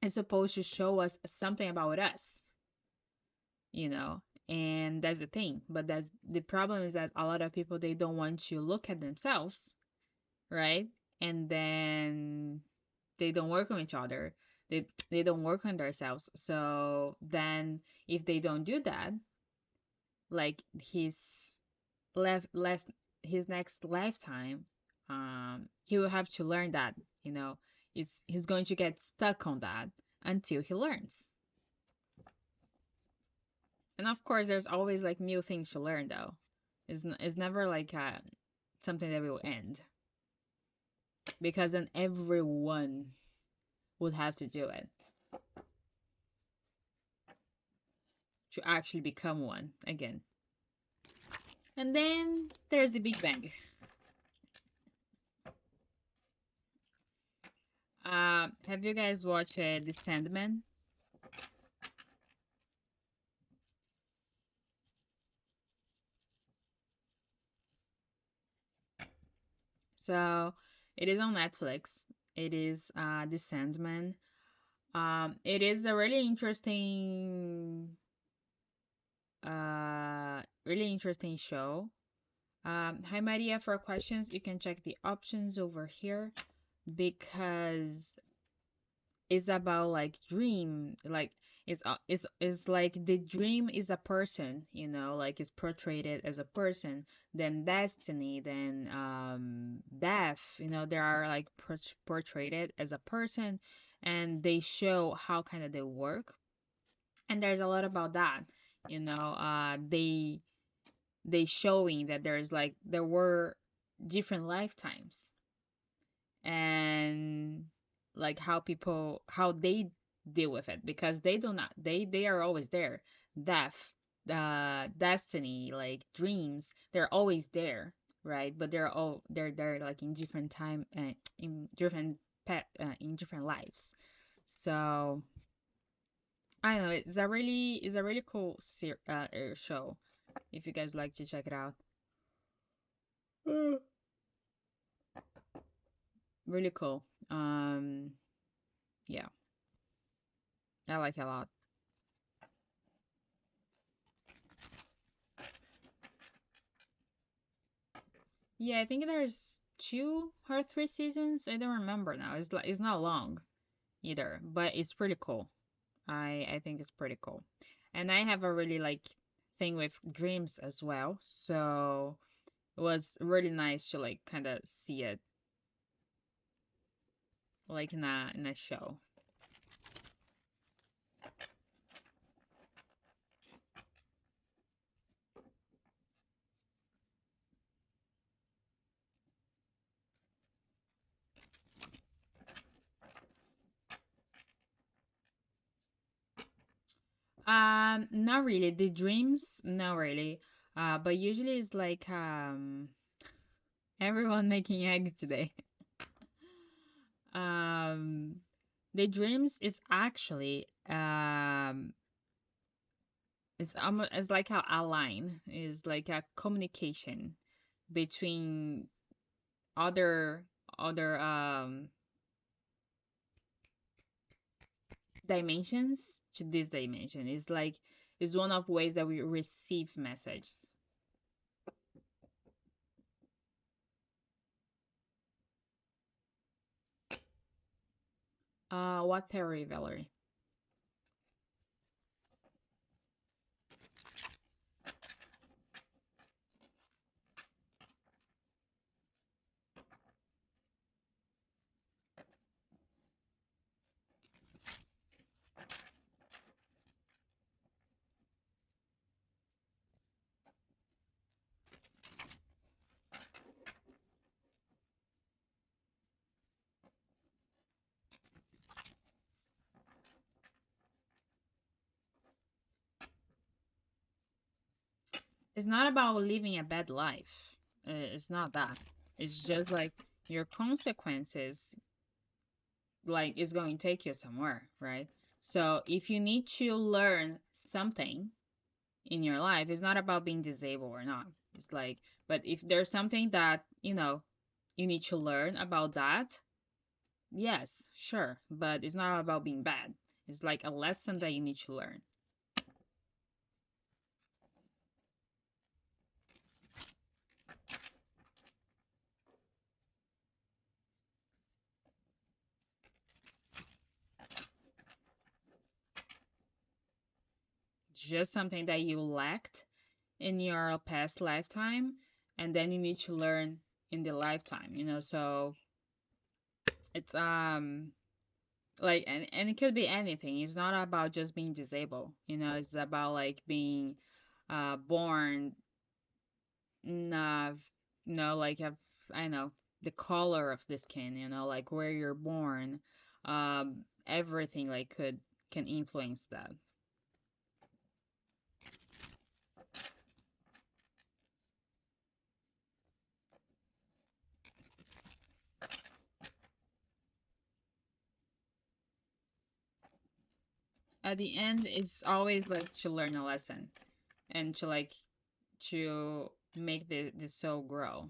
is supposed to show us something about us, you know and that's the thing. But that's the problem, is that a lot of people, they don't want to look at themselves, right? And then they don't work on each other. They don't work on themselves. So then if they don't do that, like left last his next lifetime, he will have to learn that, he's going to get stuck on that until he learns. And of course, there's always like new things to learn, though. It's never like something that will end, because then everyone would have to do it to actually become one again. And then there's the Big Bang. Have you guys watched The Sandman? So it is on Netflix. It is The Sandman. It is a really interesting Really interesting show. Hi Maria, for questions, you can check the options over here because it's about like dream, like it's like the dream is a person, like it's portrayed as a person, then destiny, then death, there are like portrayed as a person, and they show how kind of they work, and there's a lot about that, they showing that there were different lifetimes, and like how they deal with it, because they do not they are always there. Death, destiny, like dreams, they're always there, right? But they're like in different time, in different in different lives. So I don't know, it's a really cool show, if you guys like to check it out. Really cool. Yeah, I like it a lot. Yeah, I think there's 2 or 3 seasons. I don't remember now. It's not long either, but it's pretty cool. I think it's pretty cool. And I have a really like thing with dreams as well, so it was really nice to like kind of see it like in a show. Not really. The dreams, not really. But usually it's like everyone making egg today. Um, the dreams is actually it's like a line, is like a communication between other other dimensions to this dimension. It's like it's one of ways that we receive messages. What theory, Valerie? It's not about living a bad life. It's not that. It's just like your consequences, like, is going to take you somewhere, right? So if you need to learn something in your life, it's not about being disabled or not. It's like, but if there's something that, you need to learn about that, yes, sure. But it's not about being bad. It's like a lesson that you need to learn. It's just something that you lacked in your past lifetime, and then you need to learn in the lifetime, so it's like, and it could be anything. It's not about just being disabled, it's about like being born, uh like have, I know, the color of the skin, like where you're born, everything like could can influence that. At the end, it's always like to learn a lesson, and to like to make the soul grow.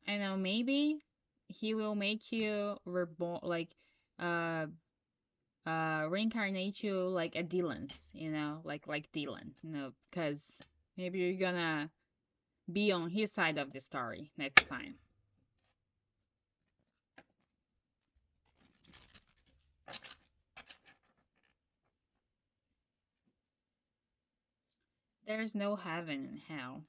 I know maybe he will make you reborn, like, uh, reincarnate you like a Dylan's, like Dylan, because maybe you're gonna be on his side of the story next time. There's no heaven and hell.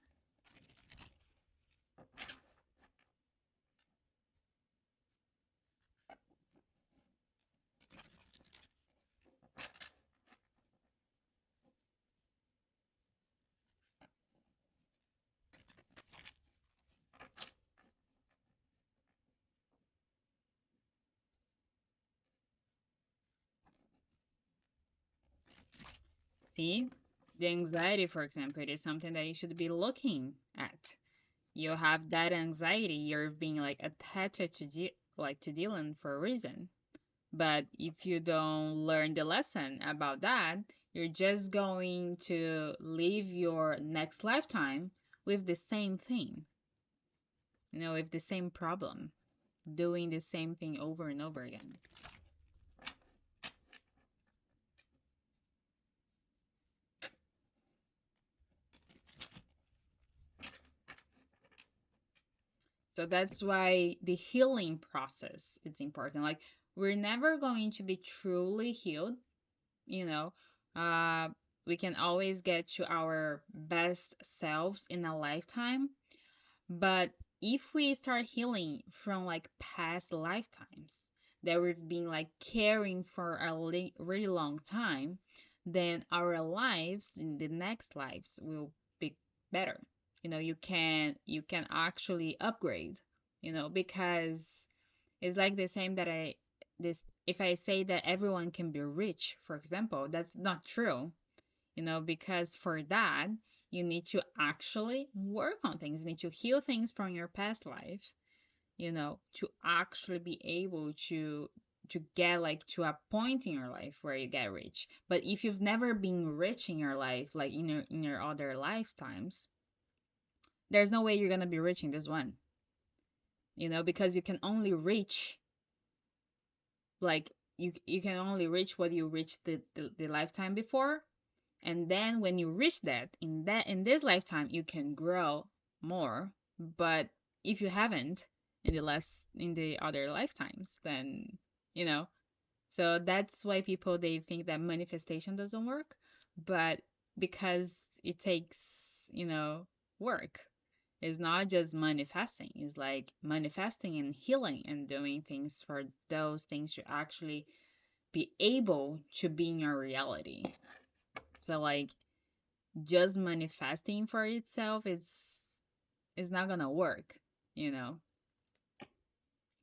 See, the anxiety, for example, it is something that you should be looking at. You have that anxiety, you're being like attached to to Dylan for a reason. But if you don't learn the lesson about that, you're just going to live your next lifetime with the same thing, with the same problem, doing the same thing over and over again. So that's why the healing process is important. Like, we're never going to be truly healed, you know. Uh, we can always get to our best selves in a lifetime. But if we start healing from like past lifetimes that we've been like caring for a really long time, then our lives in the next lives will be better. You can actually upgrade, because it's like the same that I this if I say that everyone can be rich, for example, that's not true, because for that, you need to actually work on things. You need to heal things from your past life, to actually be able to get like to a point in your life where you get rich. But if you've never been rich in your life, like in your other lifetimes, there's no way you're gonna be rich in this one, because you can only reach like you can only reach what you reached the lifetime before. And then when you reach that in this lifetime, you can grow more. But if you haven't in the other lifetimes, then you know. So that's why people they think that manifestation doesn't work, but because it takes, work. It's not just manifesting. It's like manifesting and healing and doing things for those things to actually be able to be in your reality. So like just manifesting for itself is not gonna work, you know.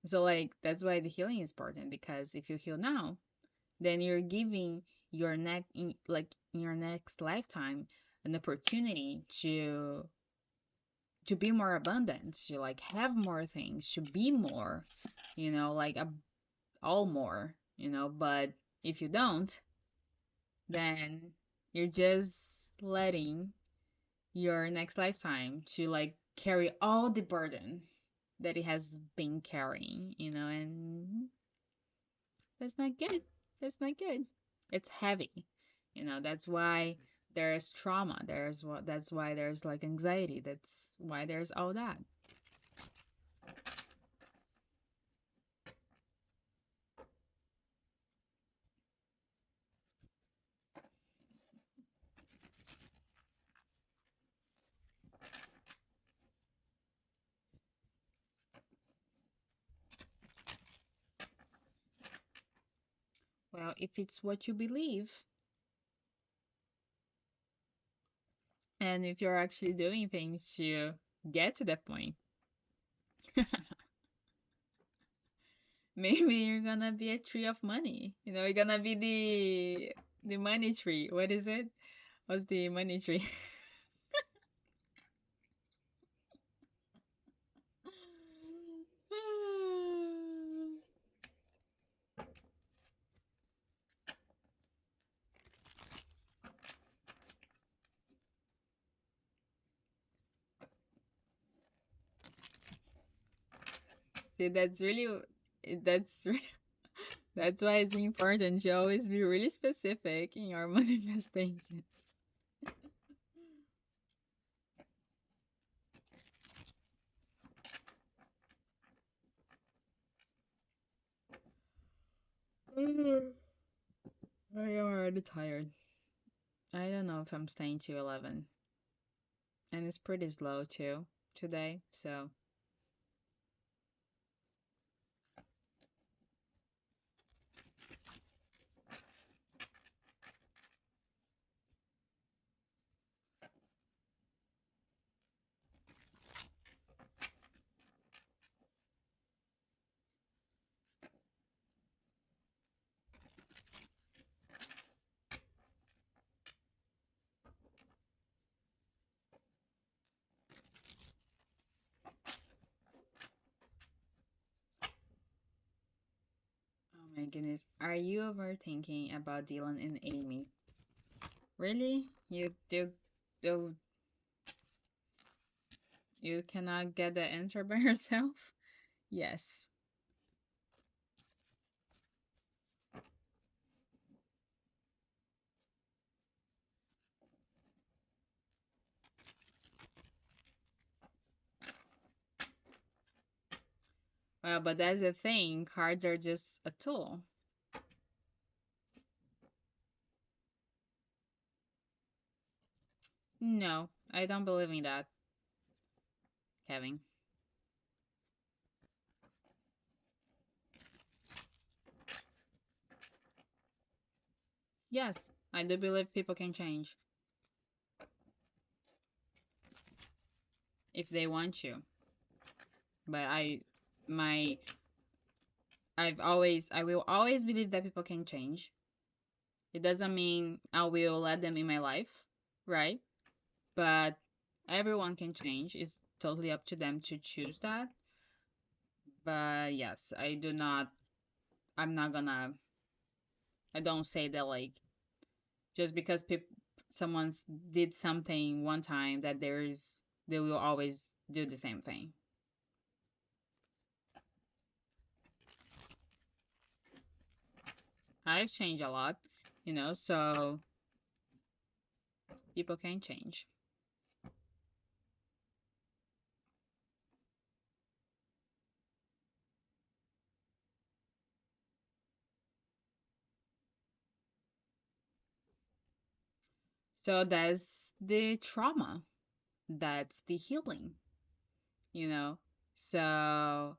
So like that's why the healing is important, because if you heal now, then you're giving in your next lifetime an opportunity to be more abundant, to like have more things, to be more, like all more, but if you don't, then you're just letting your next lifetime to like carry all the burden that it has been carrying, and that's not good. That's not good. It's heavy. That's why there's trauma. That's why there's like anxiety. That's why there's all that. Well, if it's what you believe, and if you're actually doing things to get to that point, maybe you're gonna be a tree of money. You're gonna be the money tree. What is it? What's the money tree? See, that's that's why it's important to always be really specific in your manifestations. I am already tired. I don't know if I'm staying to 11. And it's pretty slow too today, so oh my goodness. Are you overthinking about Dylan and Amy? Really? You you cannot get the answer by yourself? Yes. Well, but that's the thing. Cards are just a tool. No, I don't believe in that, Kevin. Yes, I do believe people can change if they want to. But my, I will always believe that people can change. It doesn't mean I will let them in my life, right? But everyone can change. It's totally up to them to choose that. But yes, I'm not gonna, I don't say that like, just because someone's did something one time that they will always do the same thing. I've changed a lot, so people can change. So that's the trauma. That's the healing, you know. So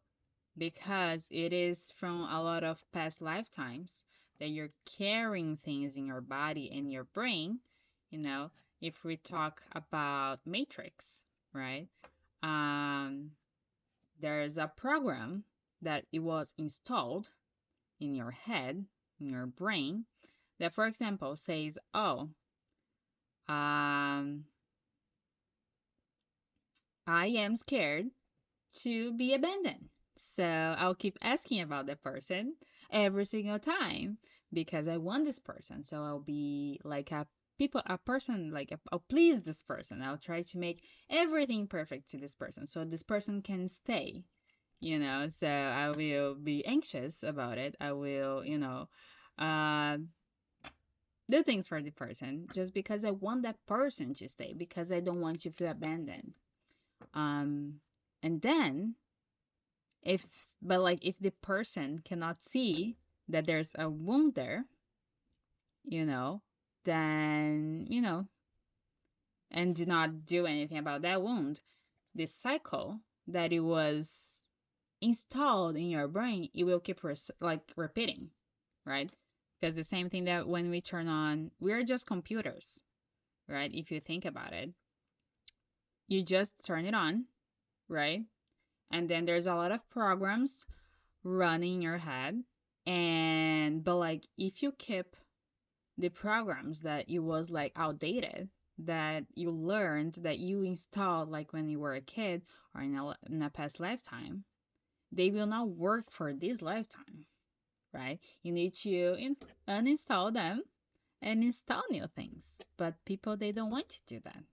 because it is from a lot of past lifetimes that you're carrying things in your body and your brain, you know, if we talk about Matrix, right? Um, there's a program that it was installed in your head, in your brain, that, for example, says, "Oh, um, I am scared to be abandoned. So I'll keep asking about the person every single time because I want this person. So I'll be like a person like I'll please this person. I'll try to make everything perfect to this person so this person can stay. So I will be anxious about it. I will, uh, do things for the person just because I want that person to stay because I don't want to feel abandoned. Um, and then if the person cannot see that there's a wound there, you know, then, and do not do anything about that wound, this cycle that it was installed in your brain, it will keep like repeating, right? Because the same thing that when we turn on, we're just computers, right? If you think about it, you just turn it on, right? And then there's a lot of programs running in your head. But like if you keep the programs that it was like outdated, that you learned, that you installed like when you were a kid or in a past lifetime, they will not work for this lifetime, right? You need to uninstall them and install new things. But people, they don't want to do that.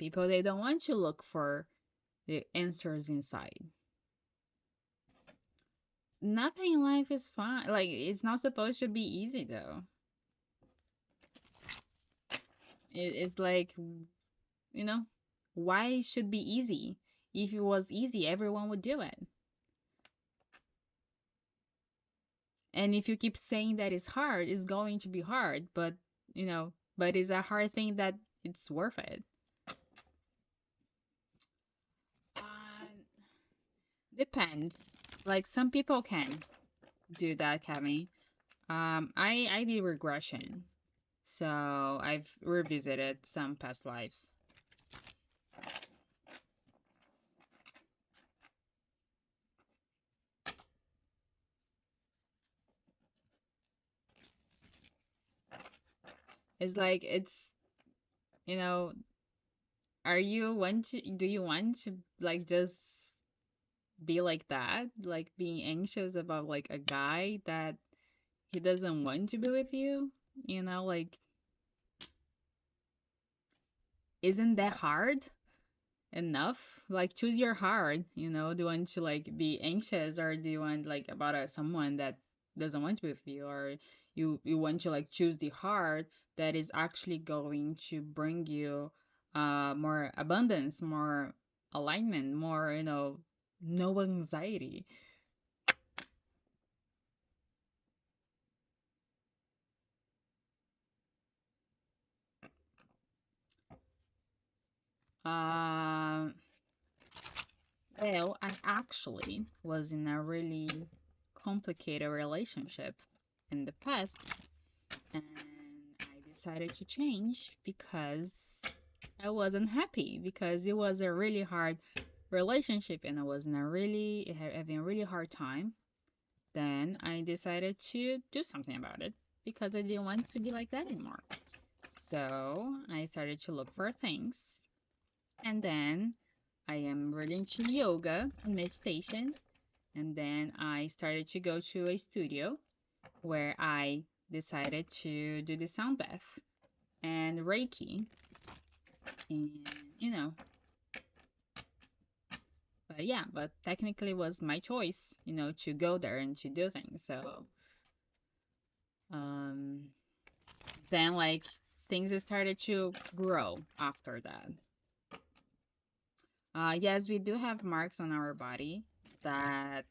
People, they don't want to look for the answers inside. Nothing in life is fun. Like, it's not supposed to be easy, though. It's like, you know, why it should be easy? If it was easy, everyone would do it. And if you keep saying that it's hard, it's going to be hard, but it's a hard thing that it's worth it. Uh, Depends. Like some people can do that, Kevin. I did regression, so I've revisited some past lives. It's like you know, do you want to like just be like that, like being anxious about like a guy that he doesn't want to be with you? Like isn't that hard enough? Like choose your heart, do you want to like be anxious or do you want like about someone that doesn't want to be with you or you want to like choose the heart that is actually going to bring you more abundance, more alignment, more, no anxiety. Um well, I actually was in a really complicated relationship in the past, and I decided to change because I wasn't happy because it was a really hard relationship and I was in a really having a really hard time. Then I decided to do something about it because I didn't want to be like that anymore. So I started to look for things, and then I am really into yoga and meditation. And then I started to go to a studio where I decided to do the sound bath and Reiki. And, you know, but yeah, but technically it was my choice, to go there and to do things. So, um, then like things started to grow after that. Yes, we do have marks on our body that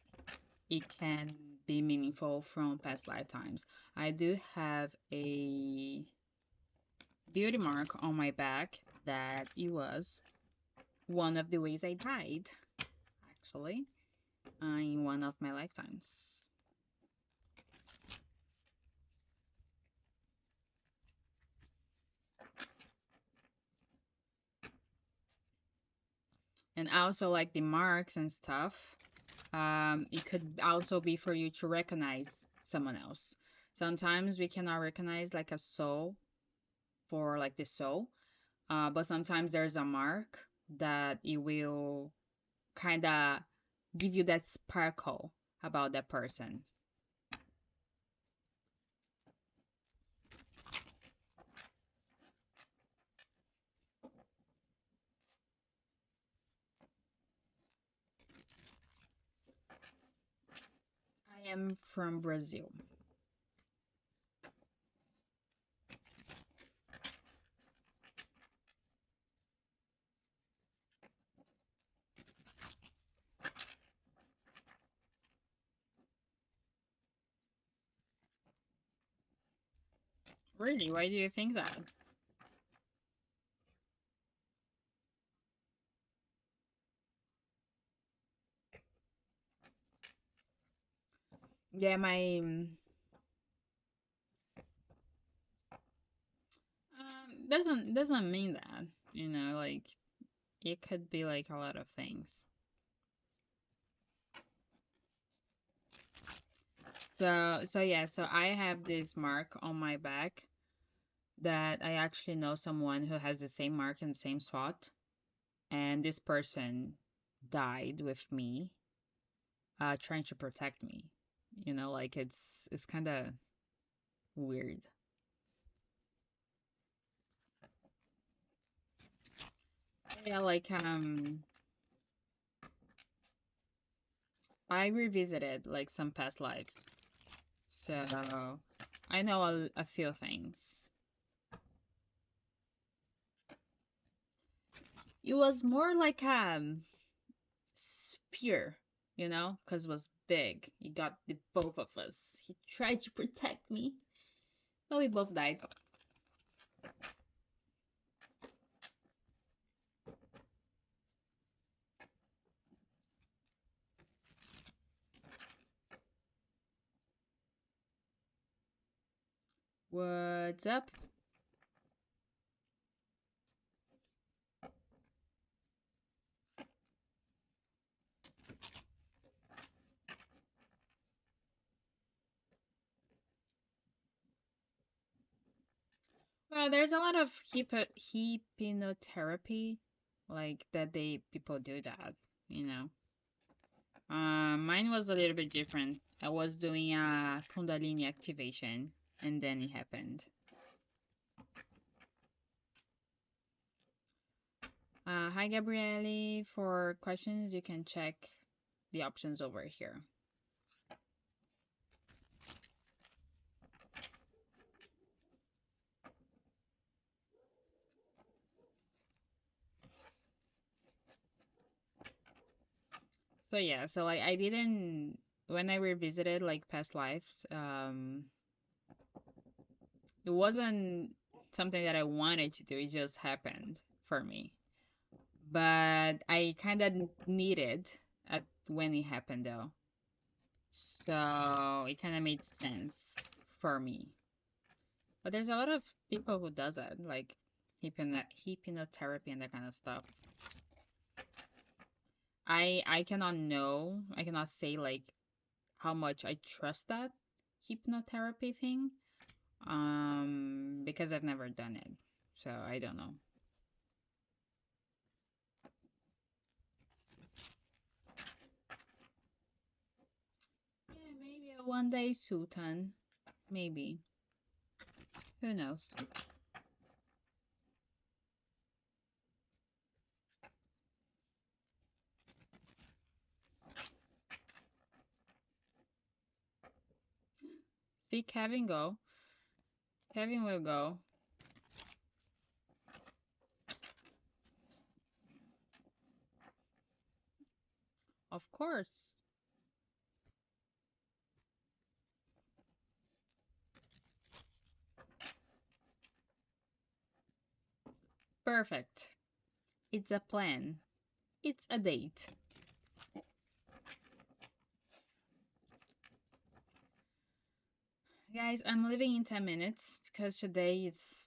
it can be meaningful from past lifetimes. I do have a beauty mark on my back that it was one of the ways I died, actually, in one of my lifetimes. And also, like the marks and stuff, it could also be for you to recognize someone else. Sometimes we cannot recognize like a soul for like the soul, but sometimes there's a mark that it will kind of give you that sparkle about that person. I am from Brazil. Really? Why do you think that? Yeah, my doesn't mean that. Like it could be like a lot of things. So yeah, so I have this mark on my back that I actually know someone who has the same mark in the same spot, and this person died with me, trying to protect me. Like it's kind of weird. Yeah, like I revisited like some past lives. So I know a few things. It was more like spear, because it was big. He got the both of us. He tried to protect me, but we both died. What's up? Well, there's a lot of hypnotherapy, like that they people do that, you know. Mine was a little bit different. I was doing a Kundalini activation, and then it happened. Hi, Gabriele. For questions, you can check the options over here. So yeah, so like I didn't when I revisited like past lives, it wasn't something that I wanted to do. It just happened for me. But I kind of needed at when it happened though. So it kind of made sense for me. But there's a lot of people who does it, like hypnotherapy and that kind of stuff. I cannot say like how much I trust that hypnotherapy thing, because I've never done it, so I don't know. Yeah, maybe a one day Sultan, maybe. Who knows? See Kevin go. Kevin will go. Of course. Perfect. It's a plan. It's a date. Guys, I'm leaving in 10 minutes because today it's.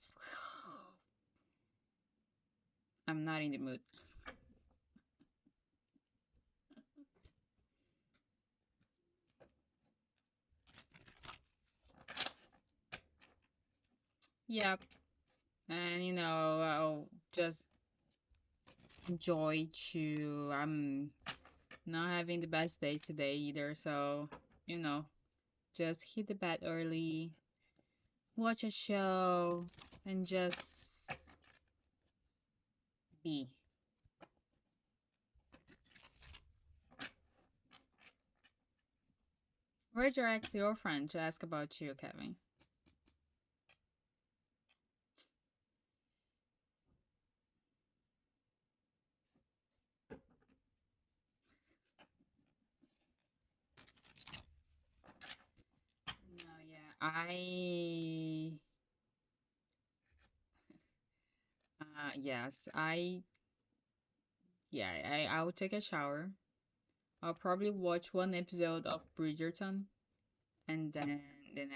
I'm not in the mood. Yep. And I'll just enjoy to. I'm not having the best day today either, so, you know, just hit the bed early, watch a show, and just be. Where's your ex-girlfriend to ask about you, Kevin? No, yeah, yes, yeah, I will take a shower. I'll probably watch one episode of Bridgerton, and then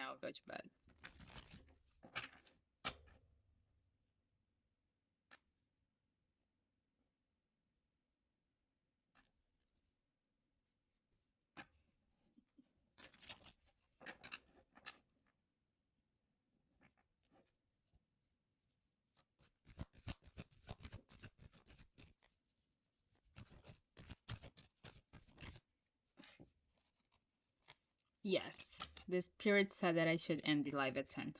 I'll go to bed. Yes, the spirit said that I should end the live at 10.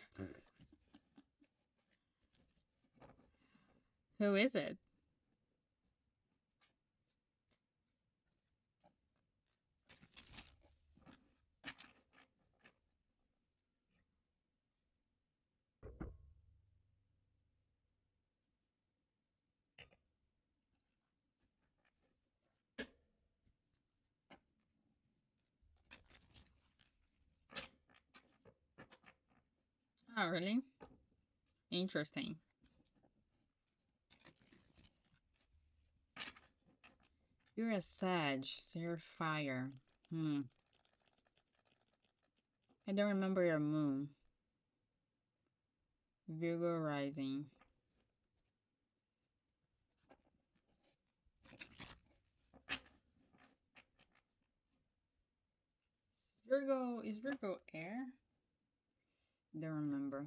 Who is it? Oh, really? Interesting. You're a Sag, so you're fire. Hmm. I don't remember your moon. Virgo rising. Virgo, is Virgo air? Don't remember.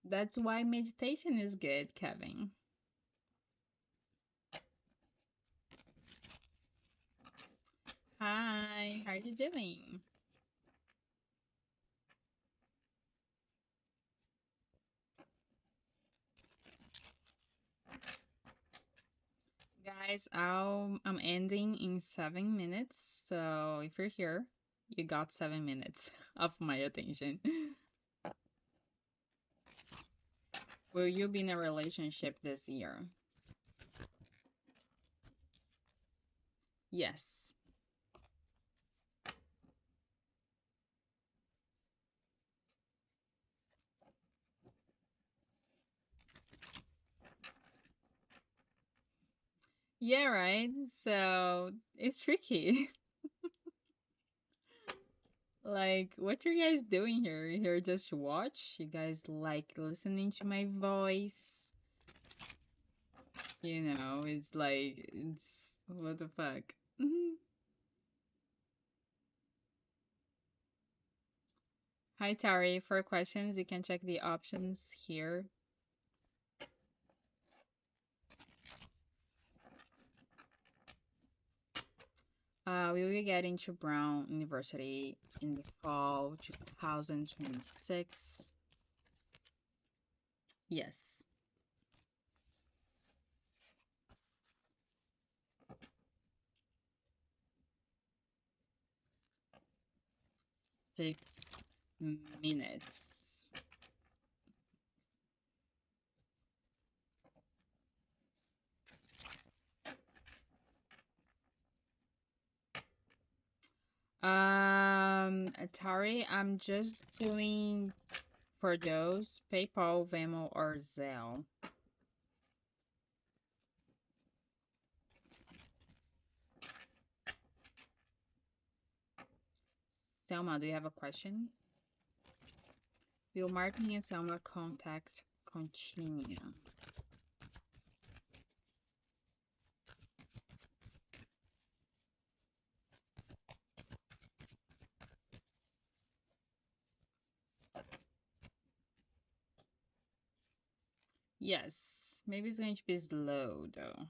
That's why meditation is good, Kevin. Hi, how are you doing? Guys, I'm ending in 7 minutes, so if you're here, you got 7 minutes of my attention. Will you be in a relationship this year? Yes. Yeah, right. So it's tricky. Like, what you guys doing here? You here just to watch? You guys like listening to my voice? You know, it's like, it's what the fuck? Hi, Tari. For questions, you can check the options here. We will get into Brown University in the fall 2026. Yes. 6 minutes. Atari, I'm just doing for those PayPal, Venmo, or Zelle. Selma, do you have a question? Will Martin and Selma contact continue? Yes, maybe it's going to be slow though.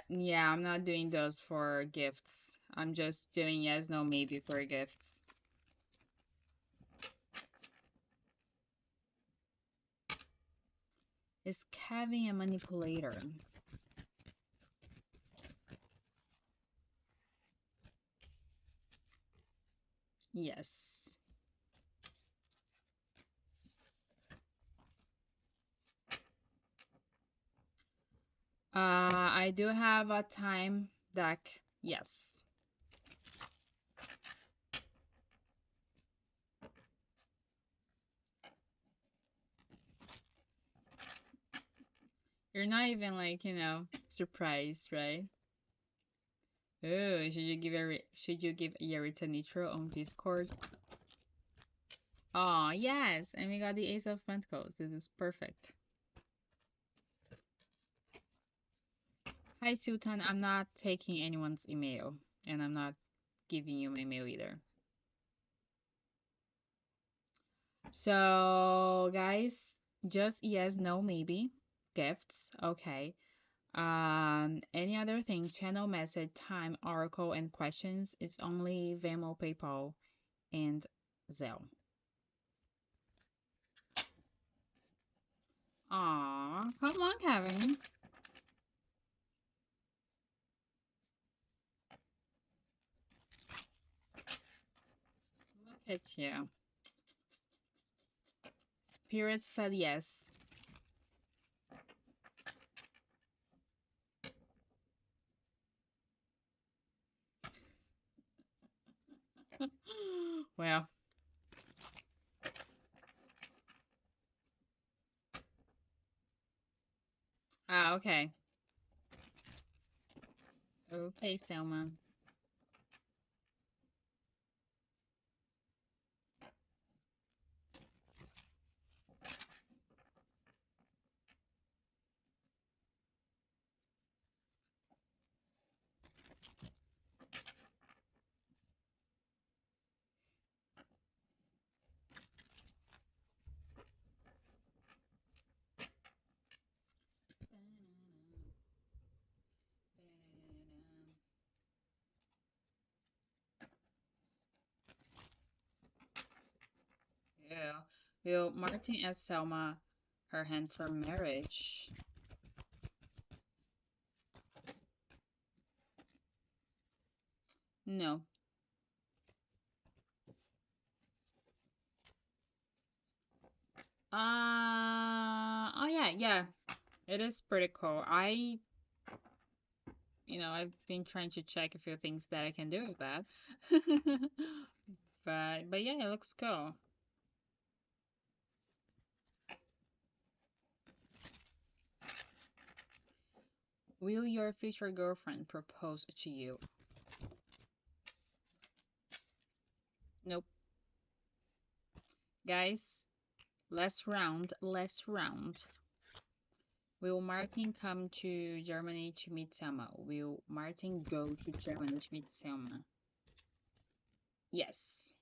Yeah, I'm not doing those for gifts. I'm just doing yes, no, maybe for gifts. Is Kevin a manipulator? Yes. I do have a time deck. Yes. You're not even like, surprised, right? Oh, should you give Yaritza Nitro on Discord? Oh, yes, and we got the Ace of Pentacles. This is perfect. Hi, Sultan. I'm not taking anyone's email, and I'm not giving you my mail either. So, guys, just yes, no, maybe. Gifts, okay. Any other thing, channel message, time, oracle, and questions, it's only Venmo, PayPal, and Zelle. Aw, come on, Kevin. Look at you. Spirit said yes. Well, okay. Okay, Selma. Yeah. Will Martin ask Selma her hand for marriage? No. Oh yeah, yeah. It is pretty cool. I've been trying to check a few things that I can do with that. But yeah, it looks cool. Will your future girlfriend propose to you? Nope. Guys, last round, last round. Will Martin come to Germany to meet Selma? Will Martin go to Germany to meet Selma? Yes.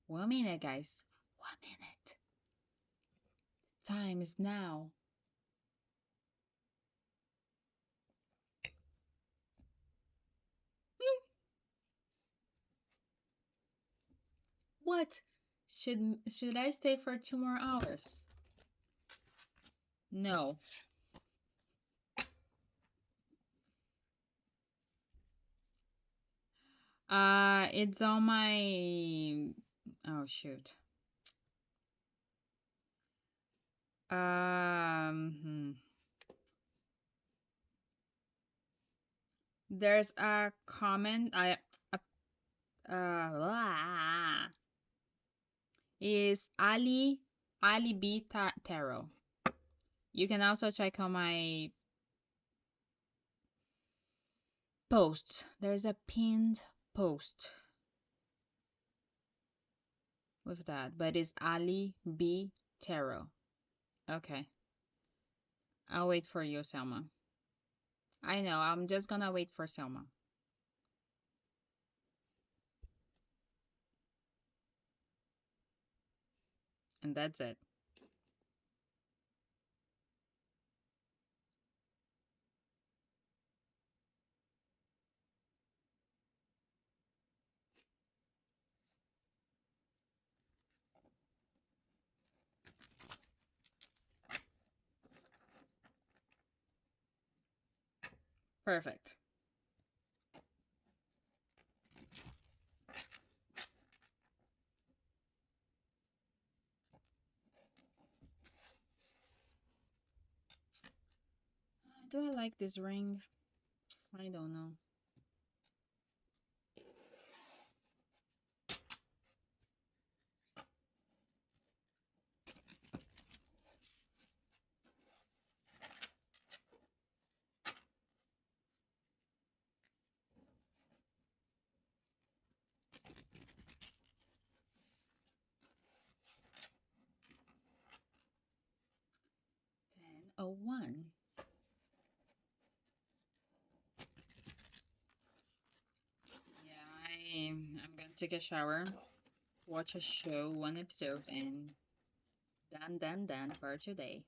1 minute, guys. 1 minute. Time is now. What? Should I stay for 2 more hours? No. It's on my. Oh shoot. Hmm. There's a comment. Blah, is Ali B Tarot. You can also check on my post. There's a pinned post with that, but it's Ali B Tarot. Okay. I'll wait for you, Selma. I know, I'm just gonna wait for Selma. And that's it. Perfect. Do I like this ring? I don't know. Ten oh one. Yeah, I'm gonna take a shower, watch a show, one episode, and done for today.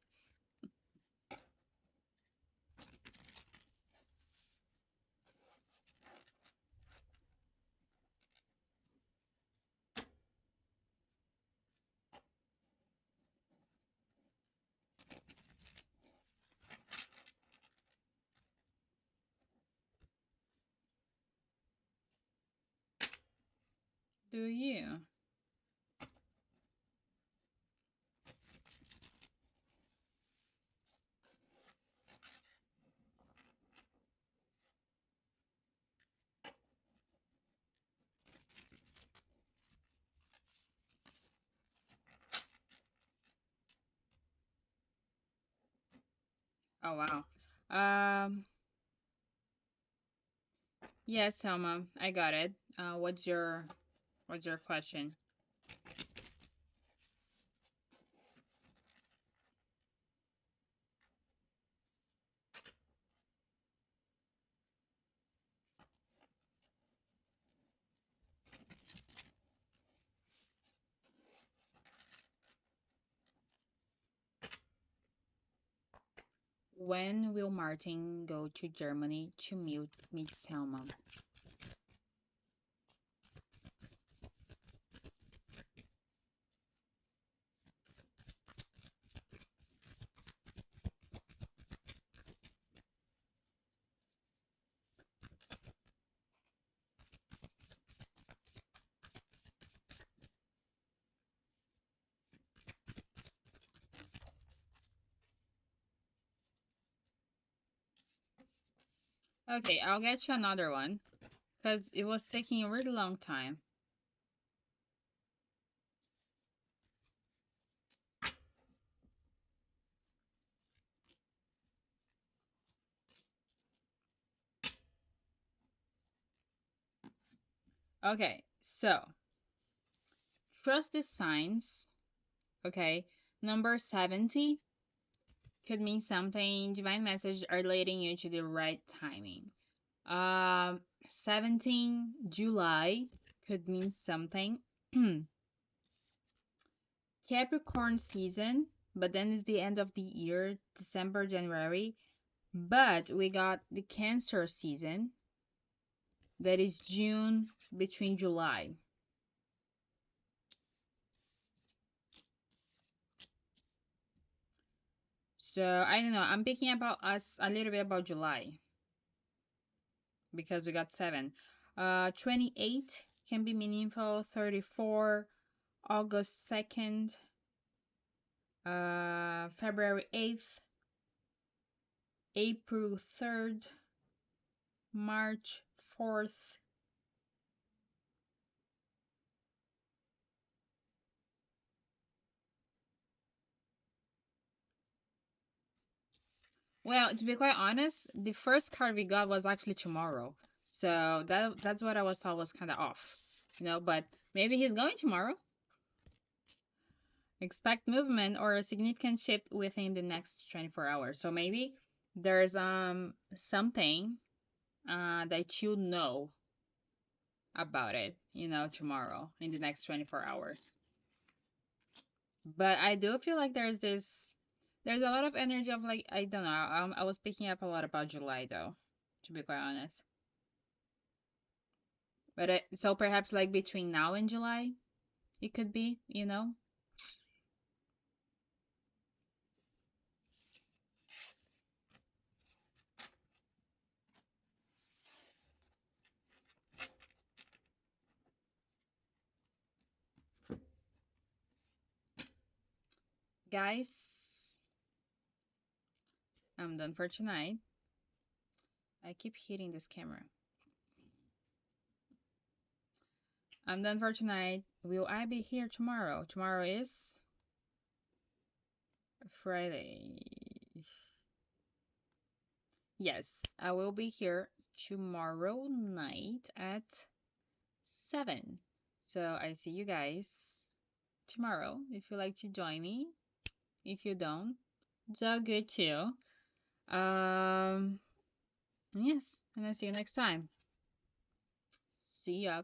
Do you? Oh wow. Um, yes, Selma, I got it. What's your question? When will Martin go to Germany to meet Selma? Okay, I'll get you another one because it was taking a really long time. Okay, so trust the signs. Okay, number 70 could mean something. Divine message are leading you to the right timing. 17 July could mean something. Capricorn season, but then it's the end of the year, December, January. But we got the Cancer season, that is June between July. So I don't know. I'm picking about us a little bit about July because we got seven. 28 can be meaningful. 34, August 2nd, February 8th, April 3rd, March 4th. Well, to be quite honest, the first card we got was actually tomorrow. So that's what I was thought was kind of off. But maybe he's going tomorrow. Expect movement or a significant shift within the next 24 hours. So maybe there's something that you know about it, tomorrow in the next 24 hours. But I do feel like there's a lot of energy of like I don't know. I was picking up a lot about July though, to be quite honest. But so perhaps like between now and July, it could be. Guys, I'm done for tonight. I keep hitting this camera. I'm done for tonight. Will I be here tomorrow? Tomorrow is Friday. Yes, I will be here tomorrow night at 7. So I see you guys tomorrow if you like to join me. If you don't, it's all good too. Yes, and I'll see you next time. See ya.